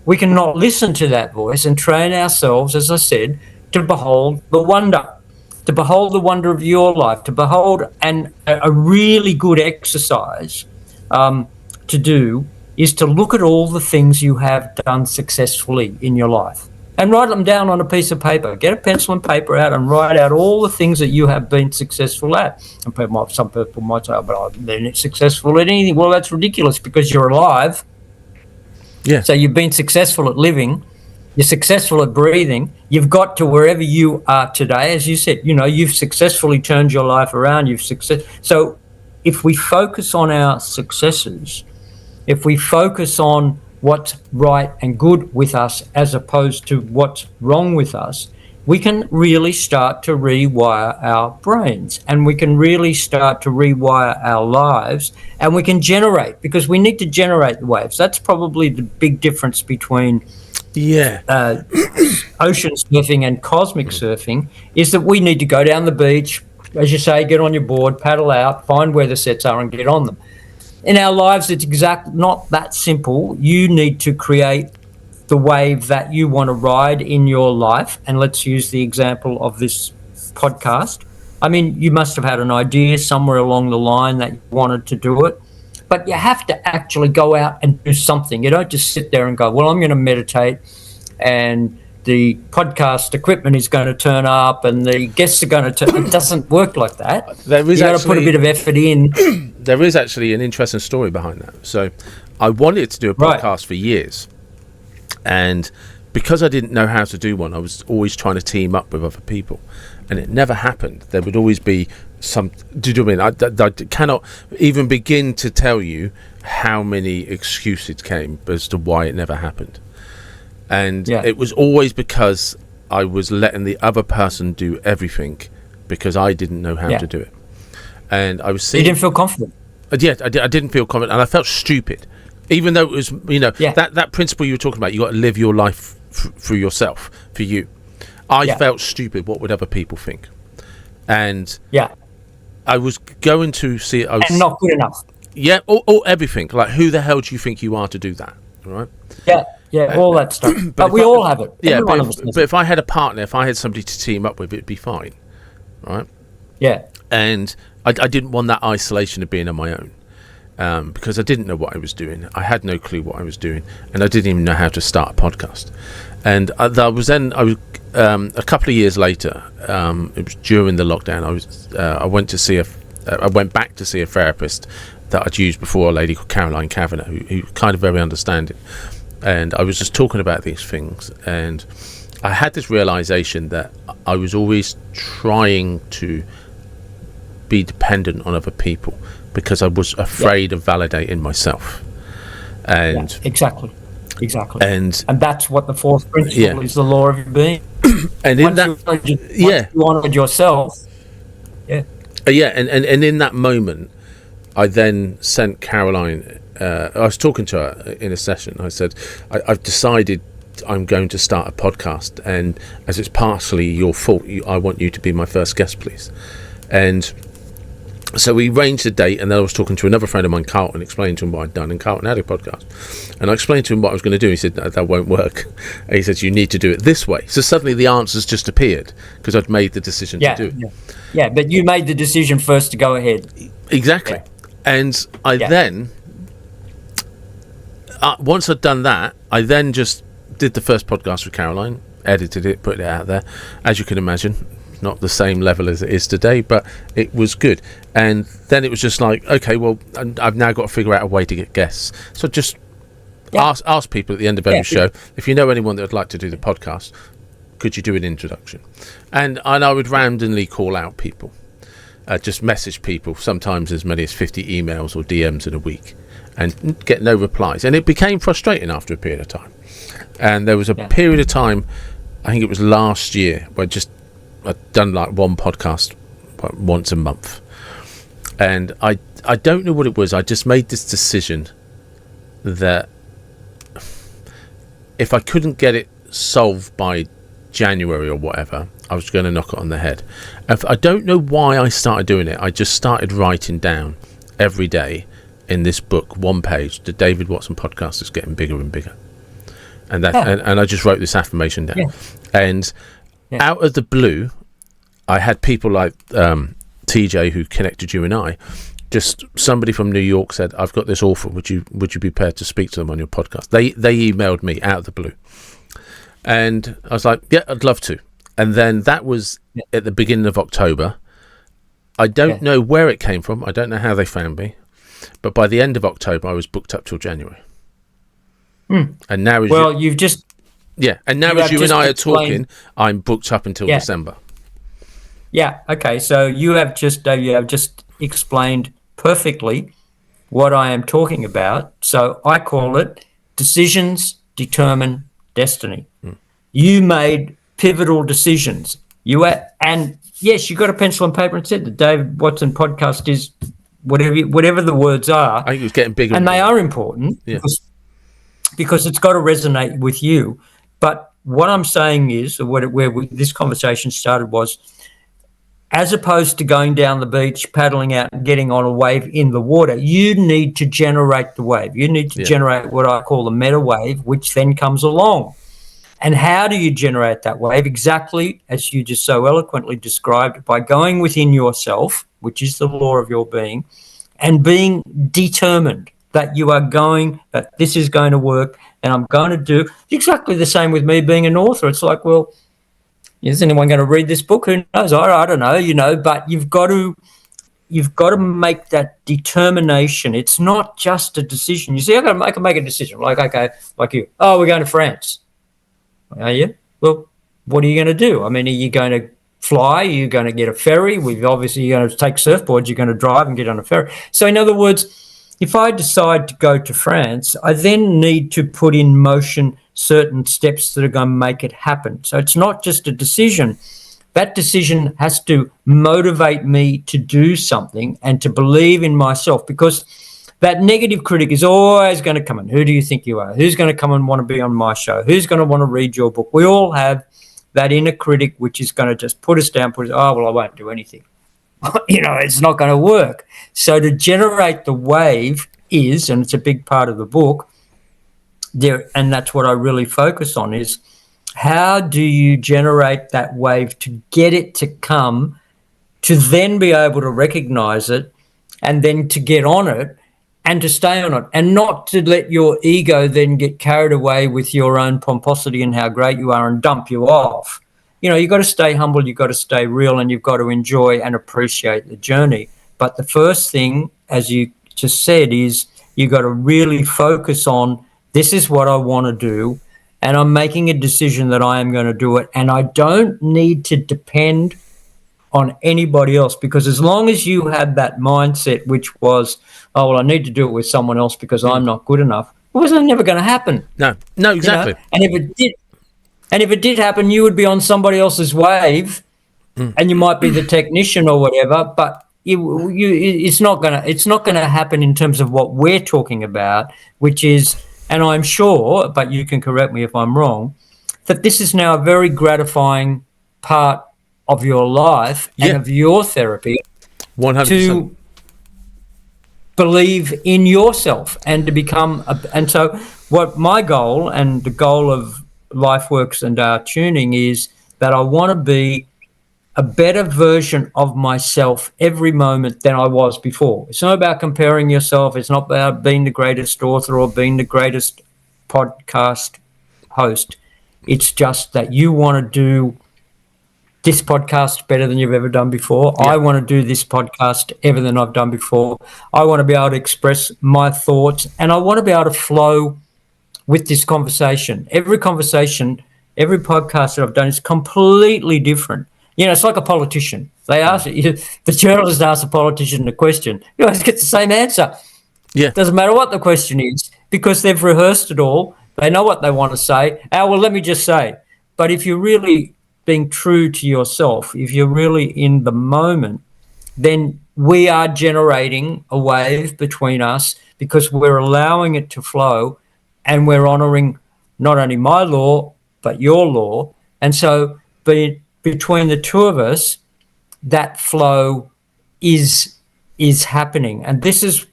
we can not listen to that voice and train ourselves, as I said, to behold the wonder of your life, to behold, and a really good exercise to do is to look at all the things you have done successfully in your life and write them down on a piece of paper. Get a pencil and paper out and write out all the things that you have been successful at. And some people might say, oh, but I've been successful at anything. Well, that's ridiculous, because you're alive. Yeah. So you've been successful at living. You're successful at breathing. You've got to wherever you are today. As you said, you've successfully turned your life around. So if we focus on our successes, if we focus on what's right and good with us as opposed to what's wrong with us, we can really start to rewire our brains, and we can really start to rewire our lives, and we can generate, because we need to generate the waves. That's probably the big difference between ocean surfing and cosmic surfing, is that we need to go down the beach, as you say, get on your board, paddle out, find where the sets are and get on them. In our lives, it's not that simple. You need to create the wave that you want to ride in your life. And let's use the example of this podcast. I mean, you must have had an idea somewhere along the line that you wanted to do it, but you have to actually go out and do something. You don't just sit there and go, well, I'm going to meditate and the podcast equipment is going to turn up and the guests are going to turn. It doesn't work like that. You got to put a bit of effort in. There is actually an interesting story behind that. So I wanted to do a podcast for years. And because I didn't know how to do one, I was always trying to team up with other people. And it never happened. There would always be some... Do you know what I mean? I cannot even begin to tell you how many excuses came as to why it never happened. And it was always because I was letting the other person do everything because I didn't know how to do it. And I was seeing... You didn't feel confident? Yeah, I didn't feel confident. And I felt stupid. Even though it was, that principle you were talking about, you got to live your life for yourself, for you. I felt stupid. What would other people think? And I was going to see it. And not good enough. Yeah, or everything. Like, who the hell do you think you are to do that? Right? Yeah, all that stuff. But we all have it. Yeah, but if I had a partner, if I had somebody to team up with, it'd be fine. Right? Yeah. And I didn't want that isolation of being on my own. Because I didn't know what I was doing. I had no clue what I was doing, and I didn't even know how to start a podcast. And I was a couple of years later. It was during the lockdown. I went back to see a therapist that I'd used before, a lady called Caroline Kavanagh, who kind of very understanding. And I was just talking about these things, and I had this realization that I was always trying to be dependent on other people, because I was afraid of validating myself. And exactly. And that's what the fourth principle is, the law of your being. And once you honoured yourself. And in that moment, I then sent Caroline, I was talking to her in a session. I said, I've decided I'm going to start a podcast, and as it's partially your fault, I want you to be my first guest, please. And so we arranged a date, and then I was talking to another friend of mine, Carlton, explaining to him what I'd done, and Carlton had a podcast. And I explained to him what I was going to do. He said, no, that won't work. And he said, you need to do it this way. So suddenly the answers just appeared, because I'd made the decision to do it. Yeah, but you made the decision first to go ahead. Exactly. And I then, once I'd done that, I then just did the first podcast with Caroline, edited it, put it out there. As you can imagine, not the same level as it is today, but it was good. And then it was just like, okay, well, I've now got to figure out a way to get guests. So just ask people at the end of every show, if you know anyone that would like to do the podcast, could you do an introduction? And I would randomly call out people, just message people, sometimes as many as 50 emails or DMs in a week, and get no replies. And it became frustrating after a period of time. And there was a period of time, I think it was last year, where I'd done like one podcast once a month, and I don't know what it was. I just made this decision that if I couldn't get it solved by January or whatever, I was going to knock it on the head. I don't know why I started doing it. I just started writing down every day in this book, one page, the David Watson podcast is getting bigger and bigger, and and I just wrote this affirmation down, and out of the blue, I had people like TJ, who connected you and I. Just somebody from New York said, "I've got this author. Would you be prepared to speak to them on your podcast?" They emailed me out of the blue, and I was like, "Yeah, I'd love to." And then that was at the beginning of October. I don't know where it came from. I don't know how they found me, but by the end of October, I was booked up till January. And now, as and now as you and I are talking, I'm booked up until December. Yeah. Okay. So you have just explained perfectly what I am talking about. So I call it decisions determine destiny. You made pivotal decisions. And yes, you got a pencil and paper and said the David Watson podcast is whatever the words are. I think it was getting bigger, and they are important because it's got to resonate with you. But what I'm saying is, where this conversation started was, as opposed to going down the beach, paddling out and getting on a wave in the water, you need to generate the wave. You need to generate what I call the meta wave, which then comes along. And how do you generate that wave? Exactly as you just so eloquently described, by going within yourself, which is the law of your being, and being determined that you are going, that this is going to work, and I'm going to do exactly the same with me being an author. It's like, well, is anyone going to read this book? Who knows? I don't know, but you've got to make that determination. It's not just a decision. You see, I can make a decision. Like, okay, like you. Oh, we're going to France. Are you? Well, what are you going to do? I mean, are you going to fly? Are you going to get a ferry? You're going to take surfboards. You're going to drive and get on a ferry. So in other words, if I decide to go to France, I then need to put in motion certain steps that are going to make it happen. So it's not just a decision. That decision has to motivate me to do something and to believe in myself, because that negative critic is always going to come in. Who do you think you are? Who's going to come and want to be on my show? Who's going to want to read your book? We all have that inner critic which is going to just put us down, I won't do anything. It's not going to work. So to generate the wave is, and it's a big part of the book, there, and that's what I really focus on, is how do you generate that wave to get it to come, to then be able to recognize it, and then to get on it and to stay on it, and not to let your ego then get carried away with your own pomposity and how great you are and dump you off. You've got to stay humble, you've got to stay real, and you've got to enjoy and appreciate the journey. But the first thing, as you just said, is you've got to really focus on, this is what I want to do, and I'm making a decision that I am going to do it, and I don't need to depend on anybody else, because as long as you had that mindset, which was, oh, well, I need to do it with someone else because I'm not good enough, well, it was never going to happen. No, exactly. And if it did happen, you would be on somebody else's wave, and you might be the technician or whatever, but it's not gonna happen in terms of what we're talking about, which is, and I'm sure, but you can correct me if I'm wrong, that this is now a very gratifying part of your life and of your therapy, 100%. to believe in yourself and to become and so what my goal and the goal of LifeWorks and our tuning is that I want to be a better version of myself every moment than I was before. It's not about comparing yourself. It's not about being the greatest author or being the greatest podcast host. It's just that you want to do this podcast better than you've ever done before. Yeah. I want to do this podcast better than I've done before. I want to be able to express my thoughts, and I want to be able to flow with this conversation. Every podcast that I've done is completely different. It's like a politician. They ask the journalist asks a politician a question. You always get the same answer. Yeah. Doesn't matter what the question is, because they've rehearsed it all. They know what they want to say. Well, let me just say. But if you're really being true to yourself, if you're really in the moment, then we are generating a wave between us, because we're allowing it to flow, and we're honoring not only my law, but your law. And so between the two of us, that flow is happening. And this is,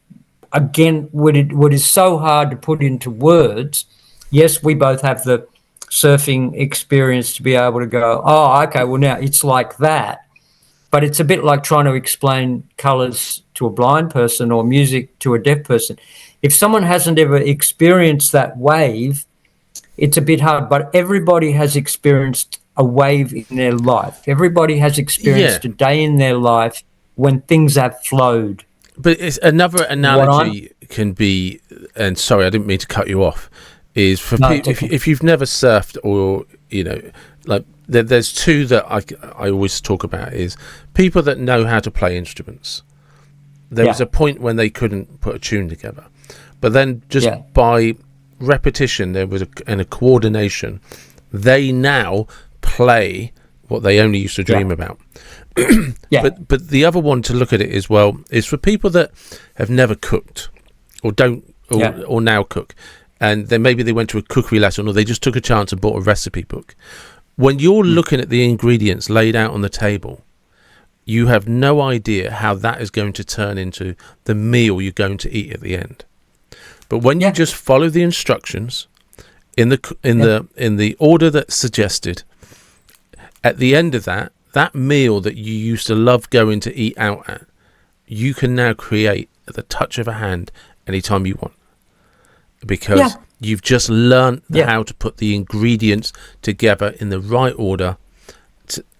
again, what is so hard to put into words. Yes, we both have the surfing experience to be able to go, oh, okay, well, now it's like that. But it's a bit like trying to explain colours to a blind person or music to a deaf person. If someone hasn't ever experienced that wave, it's a bit hard. But everybody has experienced a wave in their life. Everybody has experienced a day in their life when things have flowed. But it's another analogy can be, and sorry, I didn't mean to cut you off, is for people, if you've never surfed, or like there's two that I always talk about, is people that know how to play instruments. There was a point when they couldn't put a tune together, but then just by repetition, there was a coordination. They now play what they only used to dream about. But the other one to look at it as well is for people that have never cooked or don't or now cook. And then maybe they went to a cookery lesson, or they just took a chance and bought a recipe book. When you're looking at the ingredients laid out on the table, you have no idea how that is going to turn into the meal you're going to eat at the end. But when you just follow the instructions in the order that's suggested, at the end of that meal that you used to love going to eat out at, you can now create at the touch of a hand anytime you want, because you've just learned how to put the ingredients together in the right order,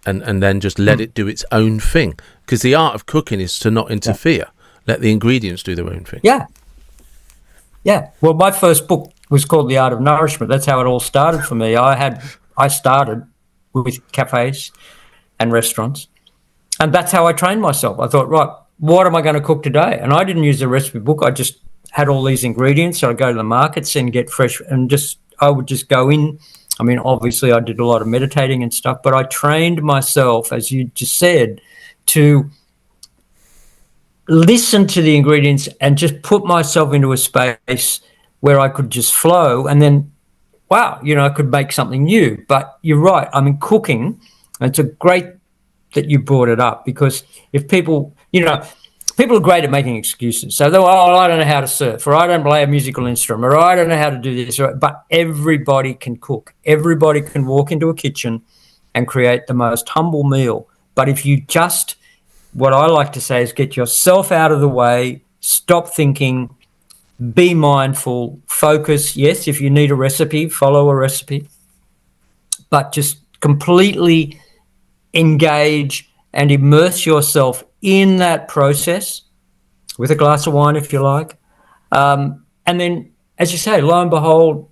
and then just let it do its own thing. Because the art of cooking is to not interfere. Let the ingredients do their own thing. Yeah. Well, my first book was called The Art of Nourishment. That's how it all started for me. I started with cafes and restaurants, and that's how I trained myself. I thought, right, what am I going to cook today? And I didn't use a recipe book. I just had all these ingredients. So I'd go to the markets and get fresh, and I would just go in. I mean, obviously I did a lot of meditating and stuff, but I trained myself, as you just said, to listen to the ingredients and just put myself into a space where I could just flow, and then, wow, I could make something new. But you're right. I mean, cooking, it's a great that you brought it up, because if people are great at making excuses. So, I don't know how to surf, or I don't play a musical instrument, or I don't know how to do this. But everybody can cook. Everybody can walk into a kitchen and create the most humble meal. But if you just, what I like to say is, get yourself out of the way, stop thinking, be mindful, focus. Yes, if you need a recipe, follow a recipe, but just completely engage and immerse yourself in that process with a glass of wine, if you like. And then, as you say, lo and behold,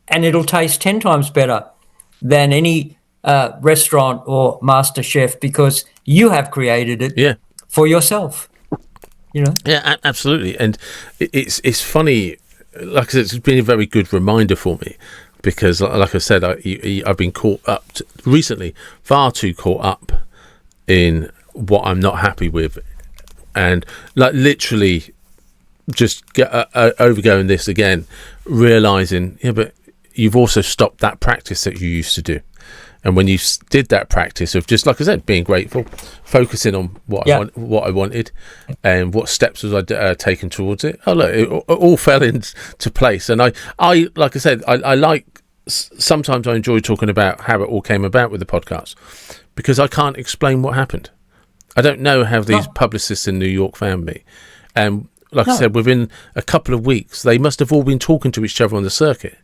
and it'll taste 10 times better than any restaurant or master chef, because you have created it for yourself. Yeah, absolutely. And it's funny, like I said, it's been a very good reminder for me, because like I said, I've been caught up recently, far too caught up in what I'm not happy with, and like literally just overgoing this again, realizing, but you've also stopped that practice that you used to do. And when you did that practice of, just like I said, being grateful, focusing on what I wanted, and what steps was I taken towards it. Oh, look, it all fell into place. And I like I said, I like, sometimes I enjoy talking about how it all came about with the podcast, because I can't explain what happened. I don't know how these publicists in New York found me. And like I said, within a couple of weeks, they must have all been talking to each other on the circuit,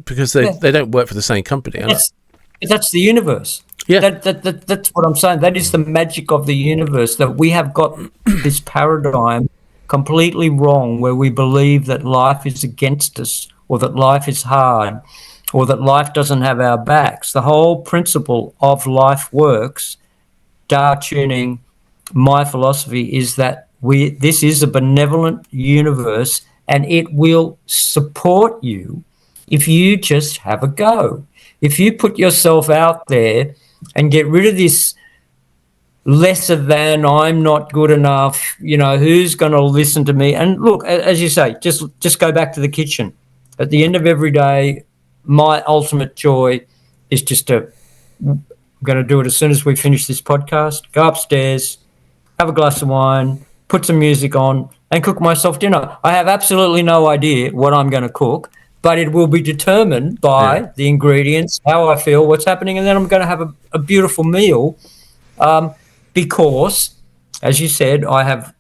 because they don't work for the same company. That's the universe. Yeah, that's what I'm saying. That is the magic of the universe, that we have got this paradigm completely wrong, where we believe that life is against us, or that life is hard, or that life doesn't have our backs. The whole principle of life works, Dao tuning, my philosophy is that this is a benevolent universe, and it will support you if you just have a go. If you put yourself out there and get rid of this lesser than, I'm not good enough, who's going to listen to me? And look, as you say, just go back to the kitchen. At the end of every day, my ultimate joy is just I'm going to do it as soon as we finish this podcast, go upstairs, have a glass of wine, put some music on, and cook myself dinner. I have absolutely no idea what I'm going to cook, but it will be determined by the ingredients, how I feel, what's happening, and then I'm going to have a beautiful meal, because, as you said, I've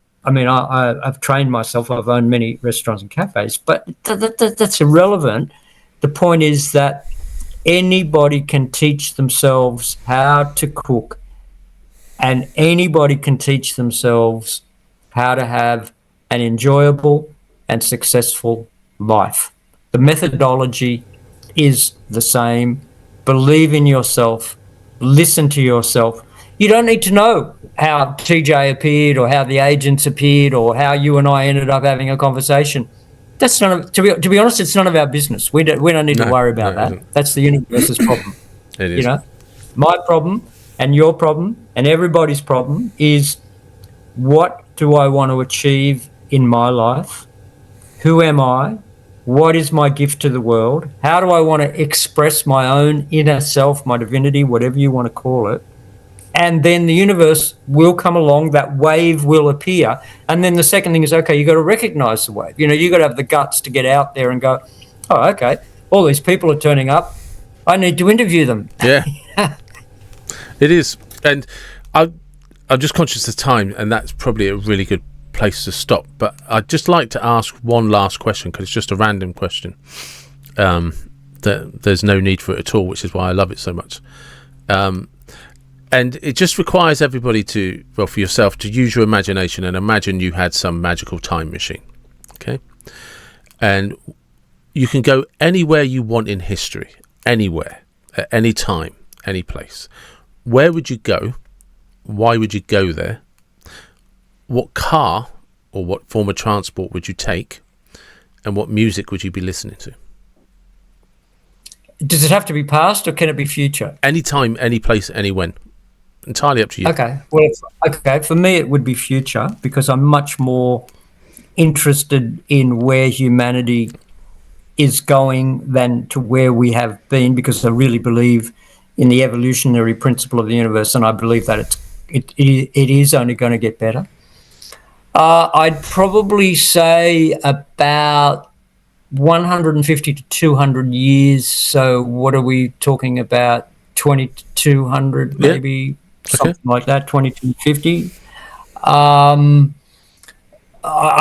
trained myself. I've owned many restaurants and cafes, but that's irrelevant. The point is that anybody can teach themselves how to cook, and anybody can teach themselves how to have an enjoyable and successful life. The methodology is the same. Believe in yourself. Listen to yourself. You don't need to know how TJ appeared, or how the agents appeared, or how you and I ended up having a conversation. That's to be honest, it's none of our business. We don't need to worry about that. That's the universe's problem. It is. My problem and your problem and everybody's problem is, what do I want to achieve in my life? Who am I? What is my gift to the world? How do I want to express my own inner self, my divinity, whatever you want to call it? and then the universe will come along, that wave will appear. And then the second thing is, okay, you've got to recognize the wave. You've got to have the guts to get out there and go, oh, okay, all these people are turning up. I need to interview them. Yeah. It is. And I'm just conscious of time, and that's probably a really good place to stop. But I'd just like to ask one last question, because it's just a random question. There's no need for it at all, which is why I love it so much. And it just requires everybody to, well, for yourself, to use your imagination and imagine you had some magical time machine. Okay? And you can go anywhere you want in history, anywhere, at any time, any place. Where would you go? Why would you go there? What car or what form of transport would you take? And what music would you be listening to? Does it have to be past, or can it be future? Anytime, any place, any when. Entirely up to you. Okay. Well, for me, it would be future, because I'm much more interested in where humanity is going than to where we have been, because I really believe in the evolutionary principle of the universe, and I believe that it is only going to get better. I'd probably say about 150 to 200 years. So what are we talking about? 20 to 200, maybe, something like that, 2250. I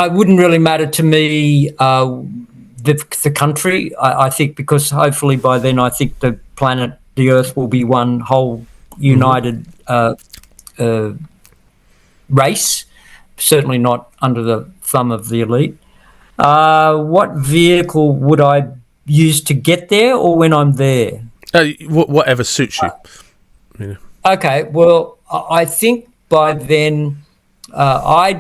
wouldn't really matter to me the country. I think, because hopefully by then I think the planet, the Earth, will be one whole united race, certainly not under the thumb of the elite. What vehicle would I use to get there, or when I'm there? Whatever suits you. Okay, well, I think by then, I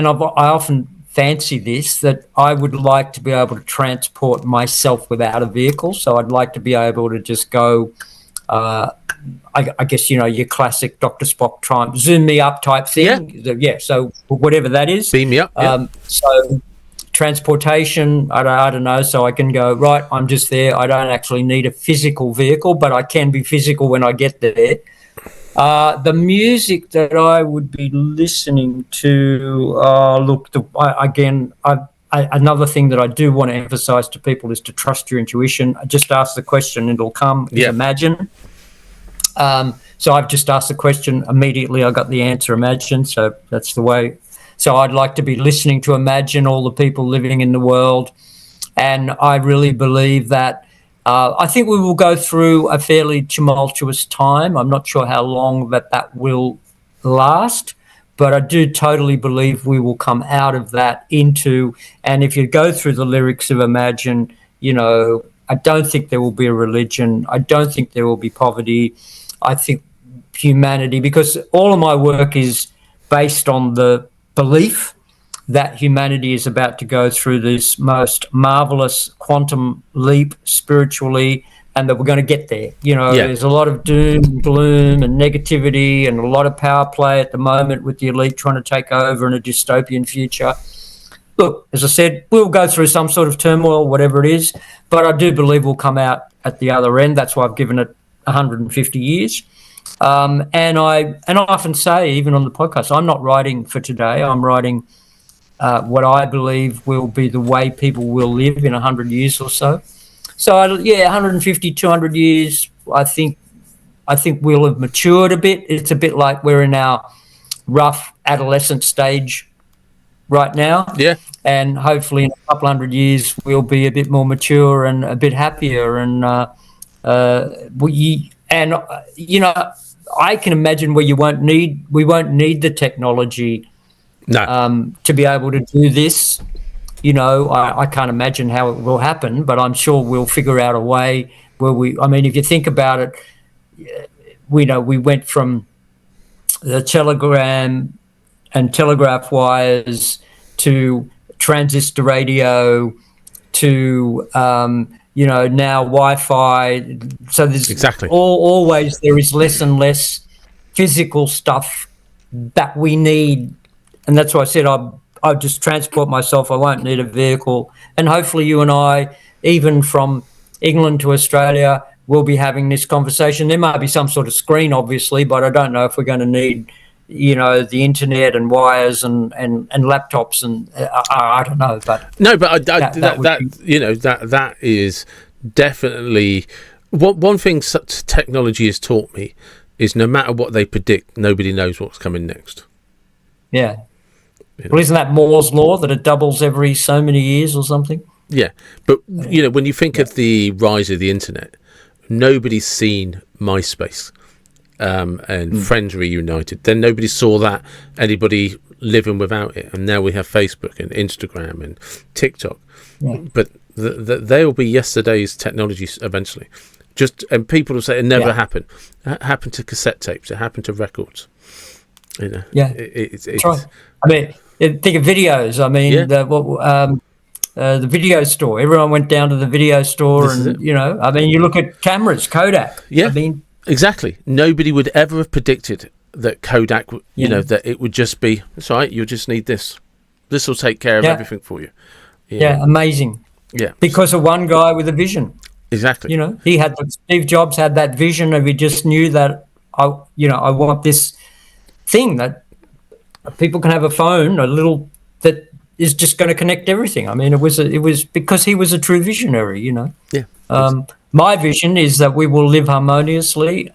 often fancy this, that I would like to be able to transport myself without a vehicle. So I'd like to be able to just go, I guess, your classic Dr. Spock time, zoom me up type thing. Yeah. So whatever that is. Beam me up. Yeah. So transportation, I don't know. So I can go, right, I'm just there. I don't actually need a physical vehicle, but I can be physical when I get there. The music that I would be listening to, another thing that I do want to emphasize to people is to trust your intuition. Just ask the question, it'll come. Imagine. So I've just asked the question, immediately I got the answer, imagine. So that's the way. So I'd like to be listening to imagine all the people living in the world. And I really believe that I think we will go through a fairly tumultuous time. I'm not sure how long that will last, but I do totally believe we will come out of that into, and if you go through the lyrics of Imagine, I don't think there will be a religion. I don't think there will be poverty. I think humanity, because all of my work is based on the belief that humanity is about to go through this most marvelous quantum leap spiritually, and that we're going to get there. There's a lot of doom and gloom and negativity and a lot of power play at the moment with the elite trying to take over in a dystopian future. Look, as I said, we'll go through some sort of turmoil, whatever it is, but I do believe we'll come out at the other end. That's why I've given it 150 years. And I often say, even on the podcast, I'm not writing for today. I'm writing what I believe will be the way people will live in 100 years or so. So, 150, 200 years, I think we'll have matured a bit. It's a bit like we're in our rough adolescent stage right now. Yeah. And hopefully in a couple hundred years, we'll be a bit more mature and a bit happier. And, I can imagine where we won't need the technology to be able to do this. I can't imagine how it will happen, but I'm sure we'll figure out a way where if you think about it, we went from the telegram and telegraph wires to transistor radio to, now Wi-Fi. So there's always there is less and less physical stuff that we need. And that's why I said I'll just transport myself. I won't need a vehicle. And hopefully you and I, even from England to Australia, we'll be having this conversation. There might be some sort of screen, obviously, but I don't know if we're going to need, the internet and wires and laptops, and I don't know. But no, but that is definitely one thing such technology has taught me is no matter what they predict, nobody knows what's coming next. Yeah. Well, isn't that Moore's law that it doubles every so many years or something? Yeah, but when you think of the rise of the internet, nobody's seen MySpace and Friends Reunited. Then nobody saw that anybody living without it, and now we have Facebook and Instagram and TikTok. Yeah. But they'll be yesterday's technologies eventually. And people will say it never happened. It happened to cassette tapes. It happened to records. Yeah, it's right. I mean, think of videos. I mean, the video store. Everyone went down to the video store, and you look at cameras, Kodak. Yeah, I mean, exactly. Nobody would ever have predicted that Kodak, that it would just be. It's all right. You'll just need this. This will take care of everything for you. Yeah, amazing. Yeah, because of one guy with a vision. Exactly. Steve Jobs had that vision, and he just knew that I want this thing that people can have a phone, a little that is just going to connect everything. I mean, it was because he was a true visionary, Yeah. My vision is that we will live harmoniously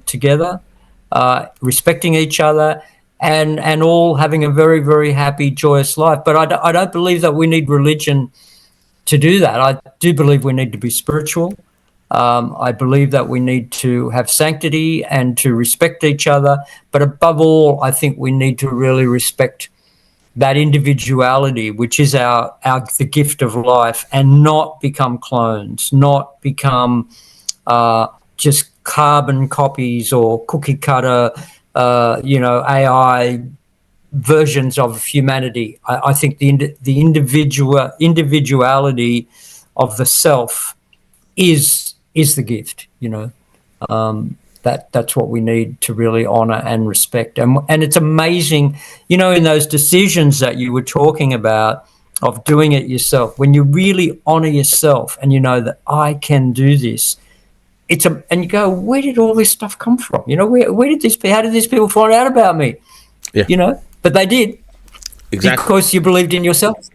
together, respecting each other, and all having a very, very happy, joyous life. But I don't believe that we need religion to do that. I do believe we need to be spiritual. I believe that we need to have sanctity and to respect each other. But above all, I think we need to really respect that individuality, which is the gift of life, and not become clones, not become just carbon copies or cookie cutter, AI versions of humanity. I think the individuality of the self is the gift. That's what we need to really honor and respect. And it's amazing, in those decisions that you were talking about of doing it yourself, when you really honor yourself and you know that I can do this, and you go, where did all this stuff come from? How did these people find out about me? Yeah. But they did. Exactly. Because you believed in yourself.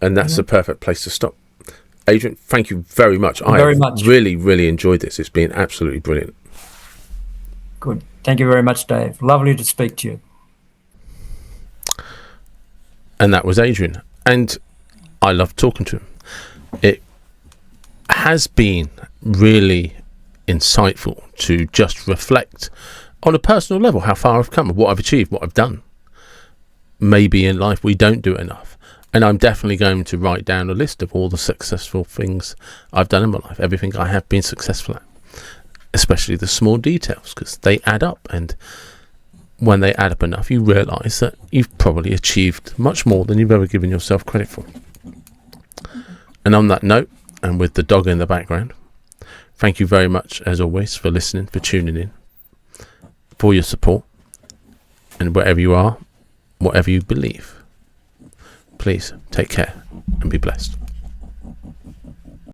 And that's the perfect place to stop. Adrian, thank you very much. Very I much. Really, really enjoyed this. It's been absolutely brilliant. Good. Thank you very much, Dave. Lovely to speak to you. And that was Adrian. And I love talking to him. It has been really insightful to just reflect on a personal level how far I've come, what I've achieved, what I've done. Maybe in life we don't do enough. And I'm definitely going to write down a list of all the successful things I've done in my life, everything I have been successful at, especially the small details, because they add up. And when they add up enough, you realise that you've probably achieved much more than you've ever given yourself credit for. And on that note, and with the dog in the background, thank you very much, as always, for listening, for tuning in, for your support. And wherever you are, whatever you believe, please take care and be blessed.